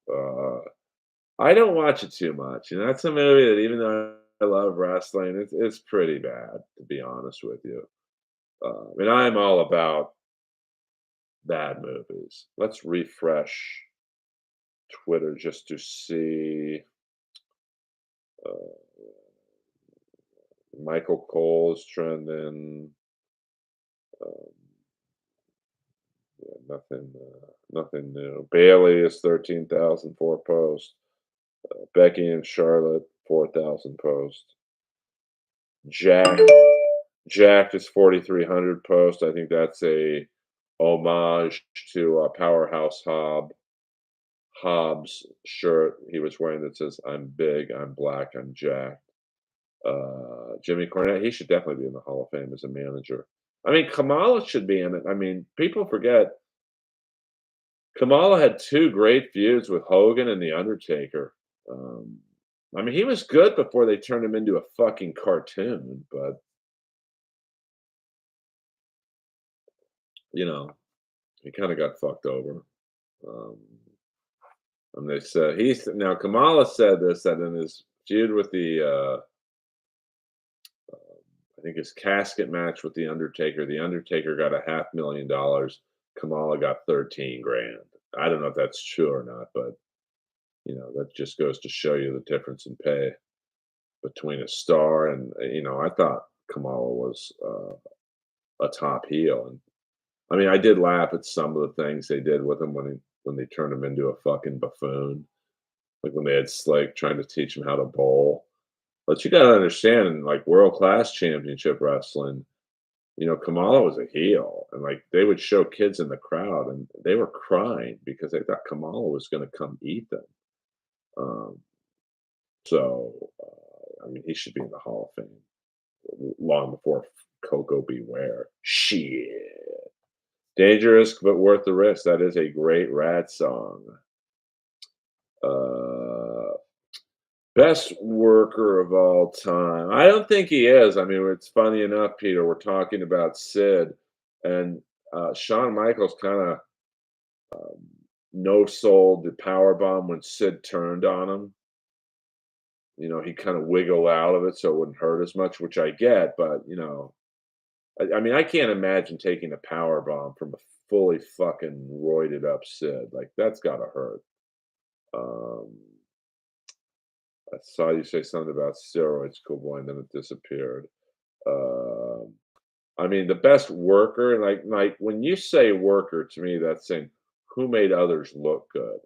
I don't watch it too much, that's a movie that even though I love wrestling, it's pretty bad, to be honest with you. And I'm all about bad movies. Let's refresh Twitter just to see. Uh, Michael Cole is trending. Um, yeah, nothing new. Bailey is 13,004 posts. Becky and Charlotte 4,000 posts. Jack Jack is 4,300 posts. I think that's a homage to Powerhouse Hobbs shirt he was wearing that says "I'm big, I'm black, I'm Jack." Jimmy Cornette, he should definitely be in the Hall of Fame as a manager. I mean, Kamala should be in it. I mean, people forget Kamala had 2 great feuds with Hogan and The Undertaker. Um, I mean, he was good before they turned him into a fucking cartoon, but, you know, he kinda got fucked over. Um, and they said he's now Kamala said this, that in his feud with I think his casket match with The Undertaker got a $500,000. Kamala got 13 grand. I don't know if that's true or not, but that just goes to show you the difference in pay between a star and I thought Kamala was a top heel, and I mean I did laugh at some of the things they did with him when they turned him into a fucking buffoon, like when they had Slake trying to teach him how to bowl. But you got to understand, in like world class championship wrestling, Kamala was a heel, and, like, they would show kids in the crowd, and they were crying because they thought Kamala was gonna come eat them. Um, I mean, he should be in the Hall of Fame long before Coco Beware. Shit. Dangerous but worth the risk. That is a great Rat song. Uh, Best worker of all time. I don't think he is. I mean, it's funny enough, Peter, we're talking about Sid, and, Shawn Michaels kinda, no-sold the power bomb when Sid turned on him. He kinda wiggled out of it so it wouldn't hurt as much, which I get, but, I mean, I can't imagine taking a power bomb from a fully fucking roided up Sid, like, that's gotta hurt. Um, I saw you say something about steroids, cool boy, and then it disappeared. Um I mean, the best worker, like when you say worker, to me, that's saying who made others look good.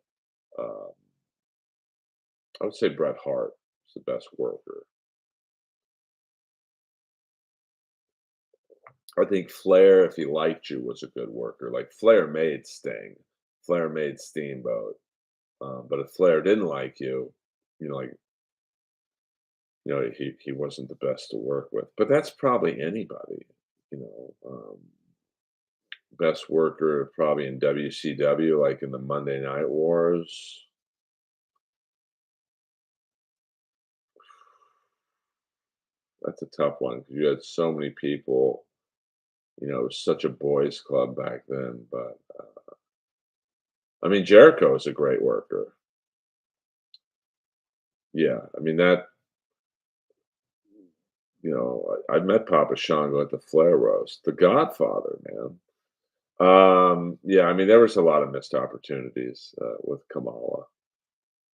Um, I would say Bret Hart is the best worker. I think Flair, if he liked you, was a good worker. Like Flair made Sting, Flair made Steamboat. But if Flair didn't like you, like he wasn't the best to work with. But that's probably anybody. You know, best worker probably in WCW, like in the Monday Night Wars. That's a tough one because you had so many people. It was such a boys' club back then. But I mean, Jericho is a great worker. Yeah, I mean that. I met Papa Shango at the Flair roast, The Godfather, man. Yeah, I mean there was a lot of missed opportunities with Kamala,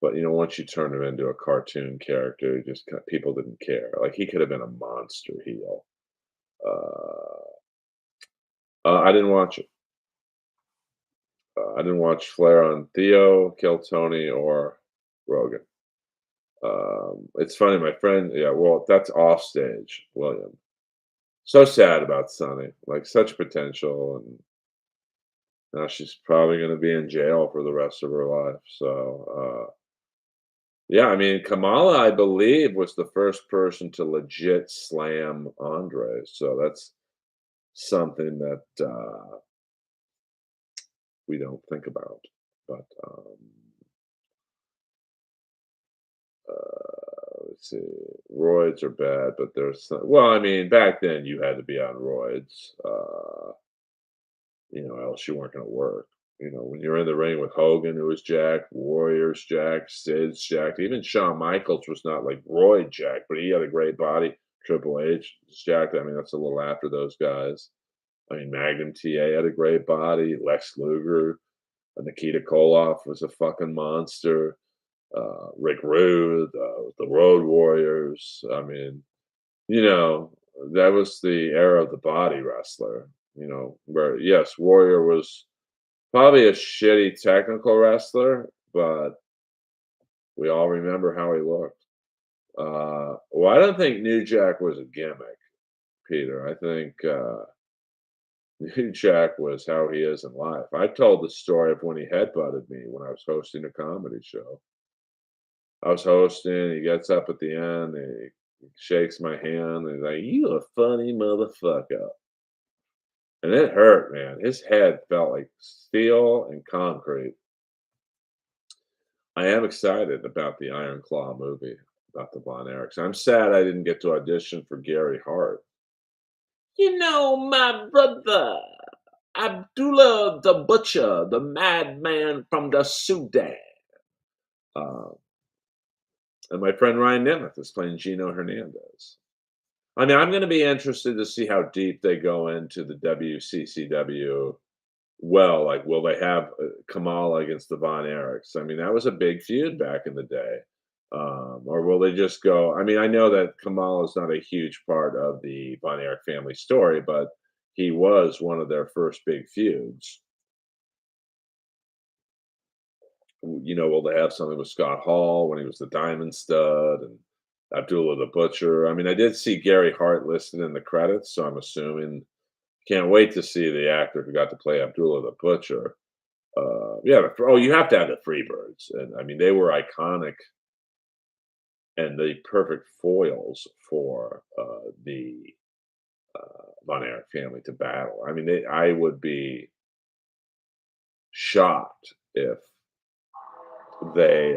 but once you turn him into a cartoon character, people didn't care. Like he could have been a monster heel. I didn't watch it. I didn't watch Flair on Theo, Kill Tony, or Rogan. It's funny, my friend. Yeah, well, that's offstage, William. So sad about Sonny. Like such potential, and now she's probably going to be in jail for the rest of her life. So, yeah, I mean, Kamala, I believe, was the first person to legit slam Andre. So that's something that we don't think about. But let's see, roids are bad, but there's some, well, I mean, back then you had to be on roids, else you weren't going to work. When you're in the ring with Hogan, who was jacked, Warriors jacked, Sid's jacked, even Shawn Michaels was not like roid jacked, but he had a great body. Triple H was jacked. I mean, that's a little after those guys. I mean, Magnum TA had a great body. Lex Luger, Nikita Koloff was a fucking monster. Rick Rude, the Road Warriors. I mean, you know, that was the era of the body wrestler. Where yes, Warrior was probably a shitty technical wrestler, but we all remember how he looked. Well, I don't think New Jack was a gimmick, Peter. I think New Jack was how he is in life. I told the story of when he headbutted me when I was hosting a comedy show. I was hosting, he gets up at the end, and he shakes my hand, and he's like, "You a funny motherfucker." And it hurt, man. His head felt like steel and concrete. I am excited about the Iron Claw movie about the Von Erichs. I'm sad I didn't get to audition for Gary Hart. My brother, Abdullah the Butcher, the madman from the Sudan. Uh, and my friend Ryan Nemeth is playing Gino Hernandez. I mean, I'm going to be interested to see how deep they go into the WCCW. Well, like, will they have Kamala against the Von Erichs? I mean, that was a big feud back in the day. Or will they just go? I mean, I know that Kamala is not a huge part of the Von Erich family story, but he was one of their first big feuds. Will they have something with Scott Hall when he was the Diamond Stud and Abdullah the Butcher? I mean, I did see Gary Hart listed in the credits, so I'm assuming. Can't wait to see the actor who got to play Abdullah the Butcher. Yeah, you have to have the Freebirds, and I mean they were iconic and the perfect foils for the Von Erich family to battle. I mean, I would be shocked if they.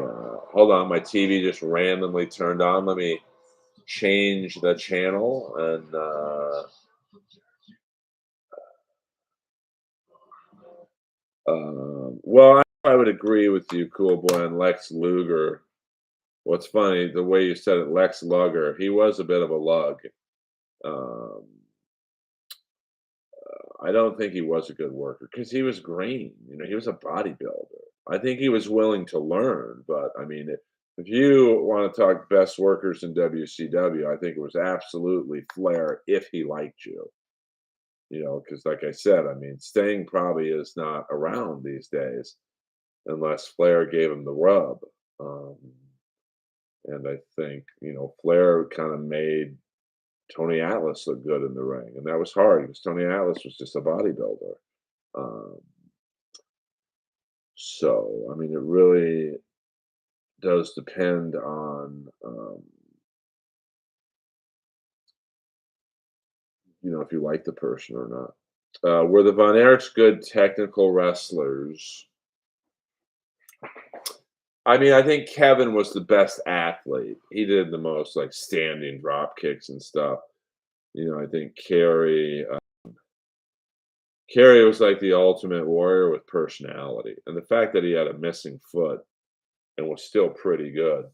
Hold on, my TV just randomly turned on. Let me change the channel and. Well, I would agree with you, Cool Boy, and Lex Luger. What's funny, the way you said it, Lex Luger, he was a bit of a lug. Um, I don't think he was a good worker because he was green. He was a bodybuilder. I think he was willing to learn, but I mean, if you want to talk best workers in WCW, I think it was absolutely Flair if he liked you. Because like I said, I mean, Sting probably is not around these days unless Flair gave him the rub. Um, and I think Flair kind of made Tony Atlas looked good in the ring, and that was hard because Tony Atlas was just a bodybuilder. Um, so, I mean, it really does depend on, if you like the person or not. Were the Von Erichs good technical wrestlers? I mean, I think Kevin was the best athlete. He did the most like standing drop kicks and stuff. I think Kerry was like the ultimate warrior with personality, and the fact that he had a missing foot and was still pretty good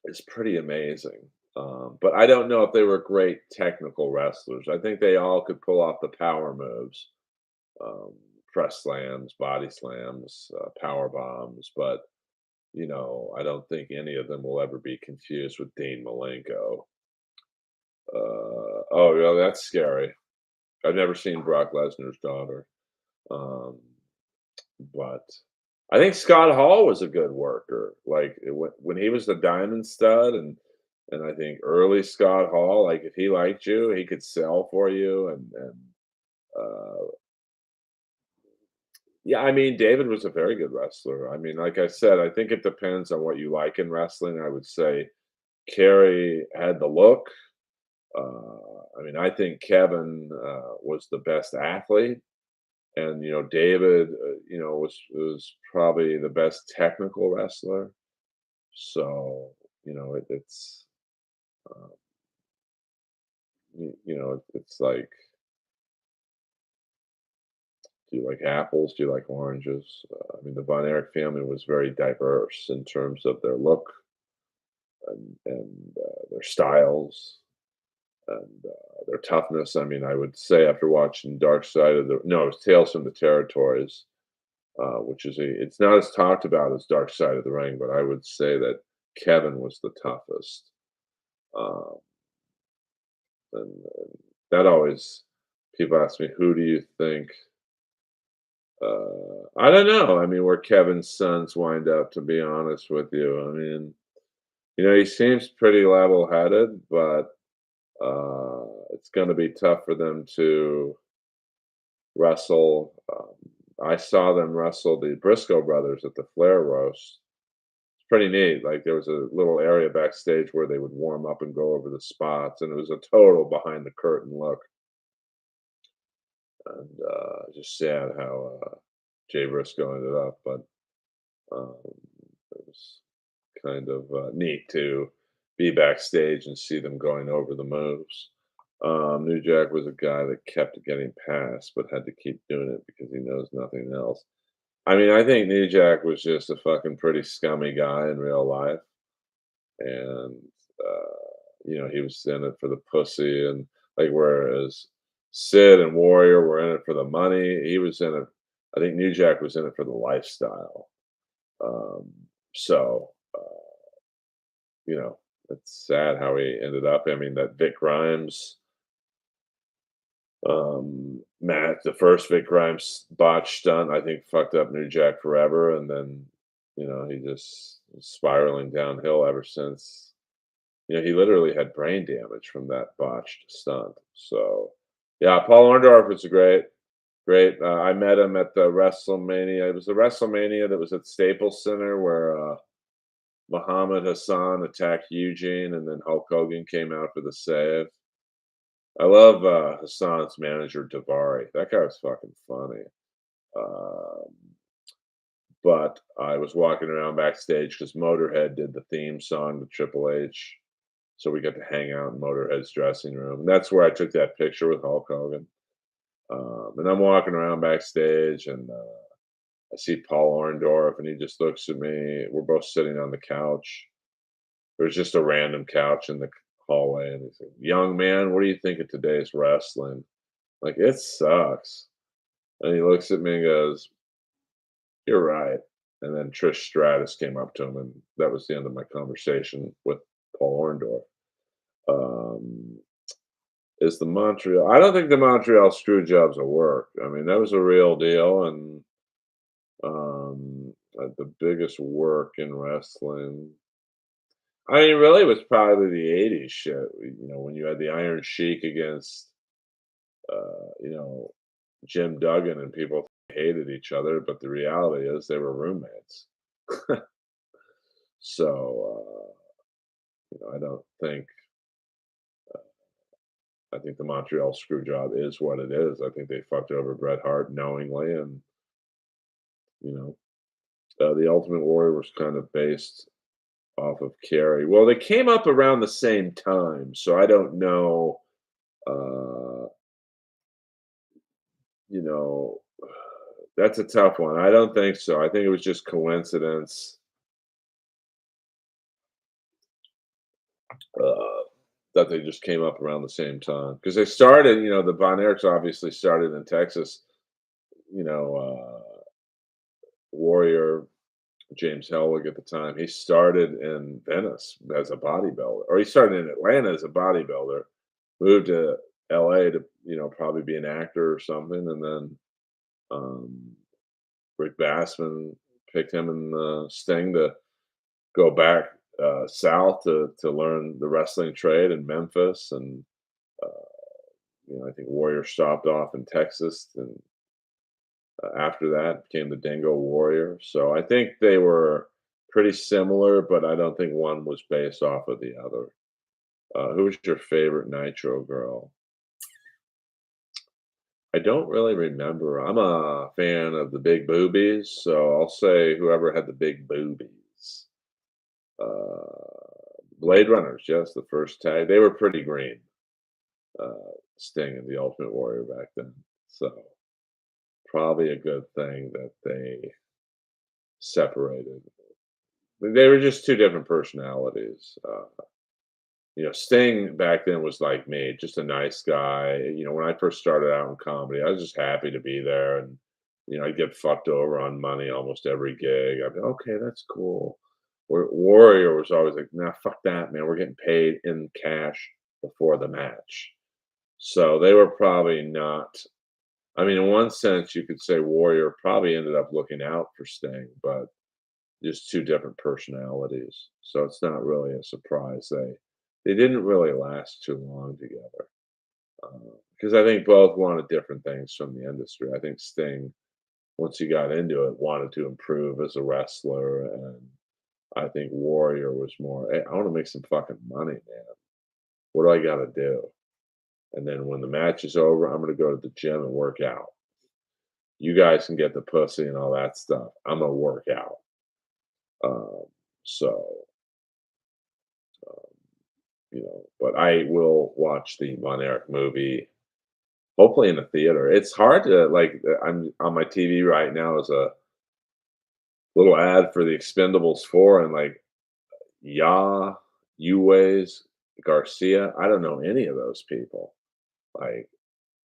is pretty amazing. But I don't know if they were great technical wrestlers. I think they all could pull off the power moves, um, press slams, body slams, power bombs, but I don't think any of them will ever be confused with Dean Malenko. Oh, yeah, that's scary. I've never seen Brock Lesnar's daughter. Um, but I think Scott Hall was a good worker. Like when he was the Diamond Stud, and I think early Scott Hall, like if he liked you, he could sell for you, and uh, yeah, I mean David was a very good wrestler. I mean, like I said, I think it depends on what you like in wrestling. I would say Kerry had the look. I mean, I think Kevin was the best athlete. and David, was probably the best technical wrestler. So it's uh, it's like, do you like apples? Do you like oranges? I mean, the Von Erich family was very diverse in terms of their look and their styles and their toughness. I mean, I would say after watching Dark Side of the no, it's Tales from the Territories, which is it's not as talked about as Dark Side of the Ring, but I would say that Kevin was the toughest. Um, and that always people ask me, who do you think? I don't know. I mean, where Kevin's sons wind up, to be honest with you. I mean, he seems pretty level-headed, but it's going to be tough for them to wrestle. I saw them wrestle the Briscoe brothers at the Flair roast. It's pretty neat. Like there was a little area backstage where they would warm up and go over the spots, and it was a total behind the curtain look. And just sad how Jay Briscoe ended up, but it was kind of neat to be backstage and see them going over the moves. New Jack was a guy that kept getting past, but had to keep doing it because he knows nothing else. I mean, I think New Jack was just a fucking pretty scummy guy in real life, and he was in it for the pussy, and like whereas Sid and Warrior were in it for the money, he was in it. I think New Jack was in it for the lifestyle. Um, so it's sad how he ended up. I mean, that Vic Grimes match, the first Vic Grimes botch stunt, I think fucked up New Jack forever, and then he just was spiraling downhill ever since. He literally had brain damage from that botched stunt. So, yeah, Paul Orndorff was a great. I met him at the WrestleMania. It was the WrestleMania that was at Staples Center where Muhammad Hassan attacked Eugene, and then Hulk Hogan came out for the save. I love Hassan's manager Davari. That guy was fucking funny. Um, but I was walking around backstage because Motorhead did the theme song to Triple H, so we got to hang out in Motorhead's dressing room. And that's where I took that picture with Hulk Hogan. And I'm walking around backstage, and I see Paul Orndorff, and he just looks at me. We're both sitting on the couch. There's just a random couch in the hallway, and he's like, "Young man, what do you think of today's wrestling?" Like, it sucks. And he looks at me and goes, "You're right." And then Trish Stratus came up to him, and that was the end of my conversation with Paul Orndorff. Um, is the Montreal? I don't think the Montreal screw jobs will work. I mean, that was a real deal, and the biggest work in wrestling. I mean, really, it was probably the '80s shit. When you had the Iron Sheik against, you know, Jim Duggan, and people hated each other, but the reality is they were roommates. So, I don't think. I think the Montreal screw job is what it is. I think they fucked over Bret Hart knowingly, and you the Ultimate Warrior was kind of based off of Kerry. Well, they came up around the same time, so I don't know. Uh, you know, that's a tough one. I don't think so. I think it was just coincidence uh, that they just came up around the same time because they started. The Von Erichs obviously started in Texas. Warrior James Hellwig at the time. He started in Venice as a bodybuilder, or he started in Atlanta as a bodybuilder, moved to LA to, probably be an actor or something, and then um, Rick Bassman picked him and Sting to go back south to learn the wrestling trade in Memphis, and uh, I think Warrior stopped off in Texas, and after that became the Dingo Warrior. So I think they were pretty similar, but I don't think one was based off of the other. Who was your favorite Nitro girl? I don't really remember. I'm a fan of the big boobies, so I'll say whoever had the big boobies. Blade Runners, yes, the first tag. They were pretty green. Sting and the Ultimate Warrior back then. So probably a good thing that they separated. They were just two different personalities. Sting back then was like me, just a nice guy. When I first started out in comedy, I was just happy to be there, and I'd get fucked over on money almost every gig. I'd be okay, that's cool. Warrior was always like, nah, fuck that, man. We're getting paid in cash before the match. So they were probably not. I mean, in one sense, you could say Warrior probably ended up looking out for Sting, but just two different personalities. So it's not really a surprise they didn't really last too long together, because I think both wanted different things from the industry. I think Sting, once he got into it, wanted to improve as a wrestler, and I think Warrior was more, "Hey, I want to make some fucking money, man. What do I got to do?" And then when the match is over, I'm going to go to the gym and work out. You guys can get the pussy and all that stuff. I'm gonna work out. Um, so but I will watch the Von Erich movie, hopefully in the theater. It's hard to like. I'm on my TV right now is a little ad for the Expendables 4, and like Ya, Uways, Garcia. I don't know any of those people. Like,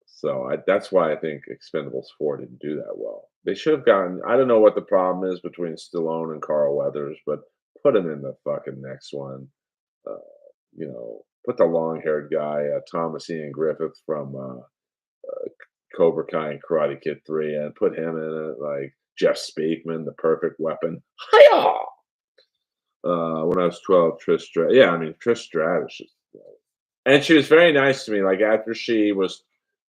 so that's why I think Expendables 4 didn't do that well. They should have gotten. I don't know what the problem is between Stallone and Carl Weathers, but put him in the fucking next one. Uh, put the long-haired guy, Thomas Ian Griffith from Cobra Kai and Karate Kid 3, and put him in it. Like Jeff Speakman, the perfect weapon. Hiya! When I was 12, Trish Stratus. Yeah, I mean Trish Stratus. And she was very nice to me. Like after she was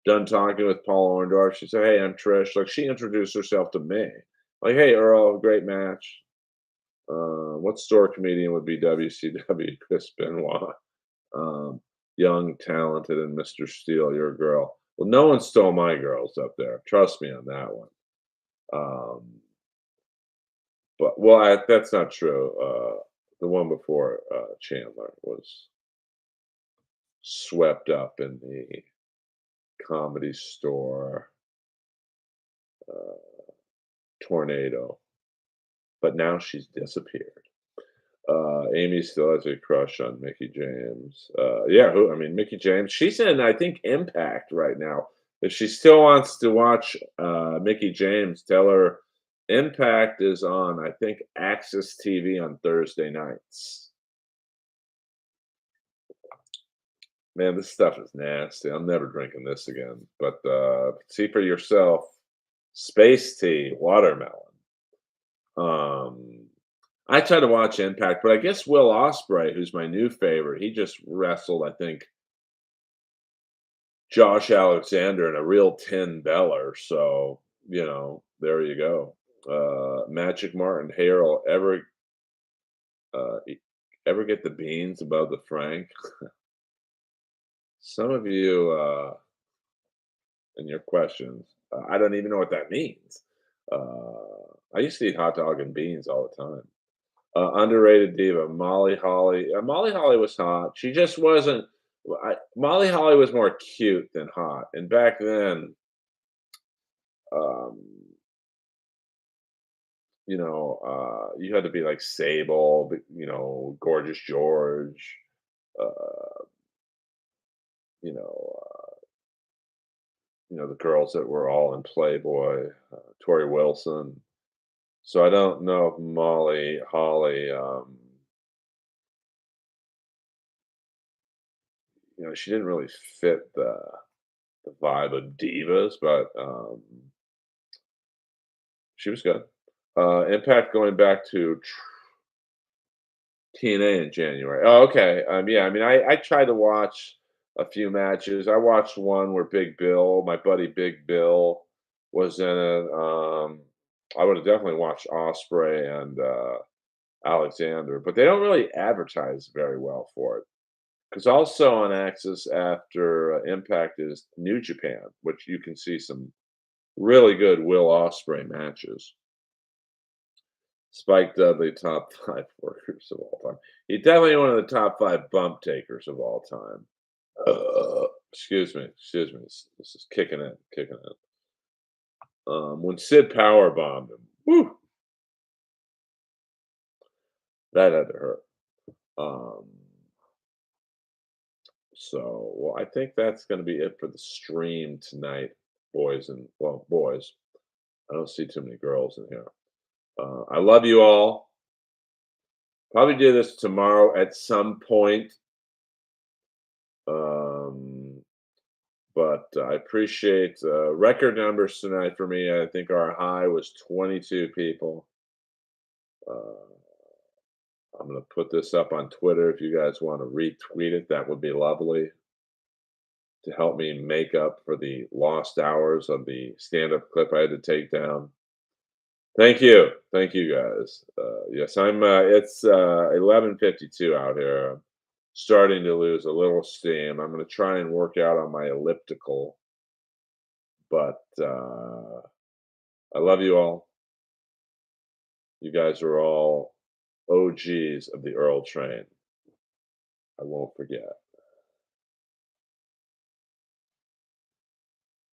done talking with Paul Orndorff, she said, "Hey, I'm Trish." Like she introduced herself to me. Like, "Hey, Earl, great match. What store comedian would be WCW? Chris Benoit. Um, young, talented, and Mr. Steele, your girl." Well, no one stole my girls up there. Trust me on that one. Um, but that's not true. The one before Chandler was swept up in the Comedy Store tornado, but now she's disappeared. Amy still has a crush on Mickey James. Yeah, who? I mean, Mickey James. She's in, I think, Impact right now. If she still wants to watch Mickey James, tell her Impact is on, I think, Access TV on Thursday nights. Man, this stuff is nasty. I'm never drinking this again. But see for yourself. Space tea, watermelon. Um, I try to watch Impact, but I guess Will Ospreay, who's my new favorite, he just wrestled, I think, Josh Alexander in a real 10 beller. So, there you go. Magic Martin, hey Earl, e- ever get the beans above the Frank? Some of you in your questions, I don't even know what that means. I used to eat hot dog and beans all the time. Underrated diva, Molly Holly. Molly Holly was hot. She just wasn't. Molly Holly was more cute than hot, and back then, um, you had to be like Sable, Gorgeous George, uh, you know, the girls that were all in Playboy, Tori Wilson. So I don't know if Molly Holly, she didn't really fit the vibe of divas, but she was good. Impact going back to TNA in January. Oh, okay. Yeah, I mean, I tried to watch a few matches. I watched one where Big Bill, my buddy Big Bill, was in it. I would have definitely watched Osprey and Alexander, but they don't really advertise very well for it. Because also on Axis after Impact is New Japan, which you can see some really good Will Ospreay matches. Spike Dudley, top 5 workers of all time. He's definitely one of the top 5 bump takers of all time. Excuse me. This is kicking in, kicking in. When Sid power bombed him, whew, that had to hurt. Um, well, I think that's going to be it for the stream tonight, boys and well, boys. I don't see too many girls in here. I love you all. Probably do this tomorrow at some point. Um, but I appreciate record numbers tonight for me. I think our high was 22 people. Uh, I'm going to put this up on Twitter if you guys want to retweet it. That would be lovely to help me make up for the lost hours of the stand up clip I had to take down. Thank you. Thank you guys. Yes, it's 11:52 out here. I'm starting to lose a little steam. I'm going to try and work out on my elliptical, but I love you all. You guys are all OGs of the Earl train. I won't forget.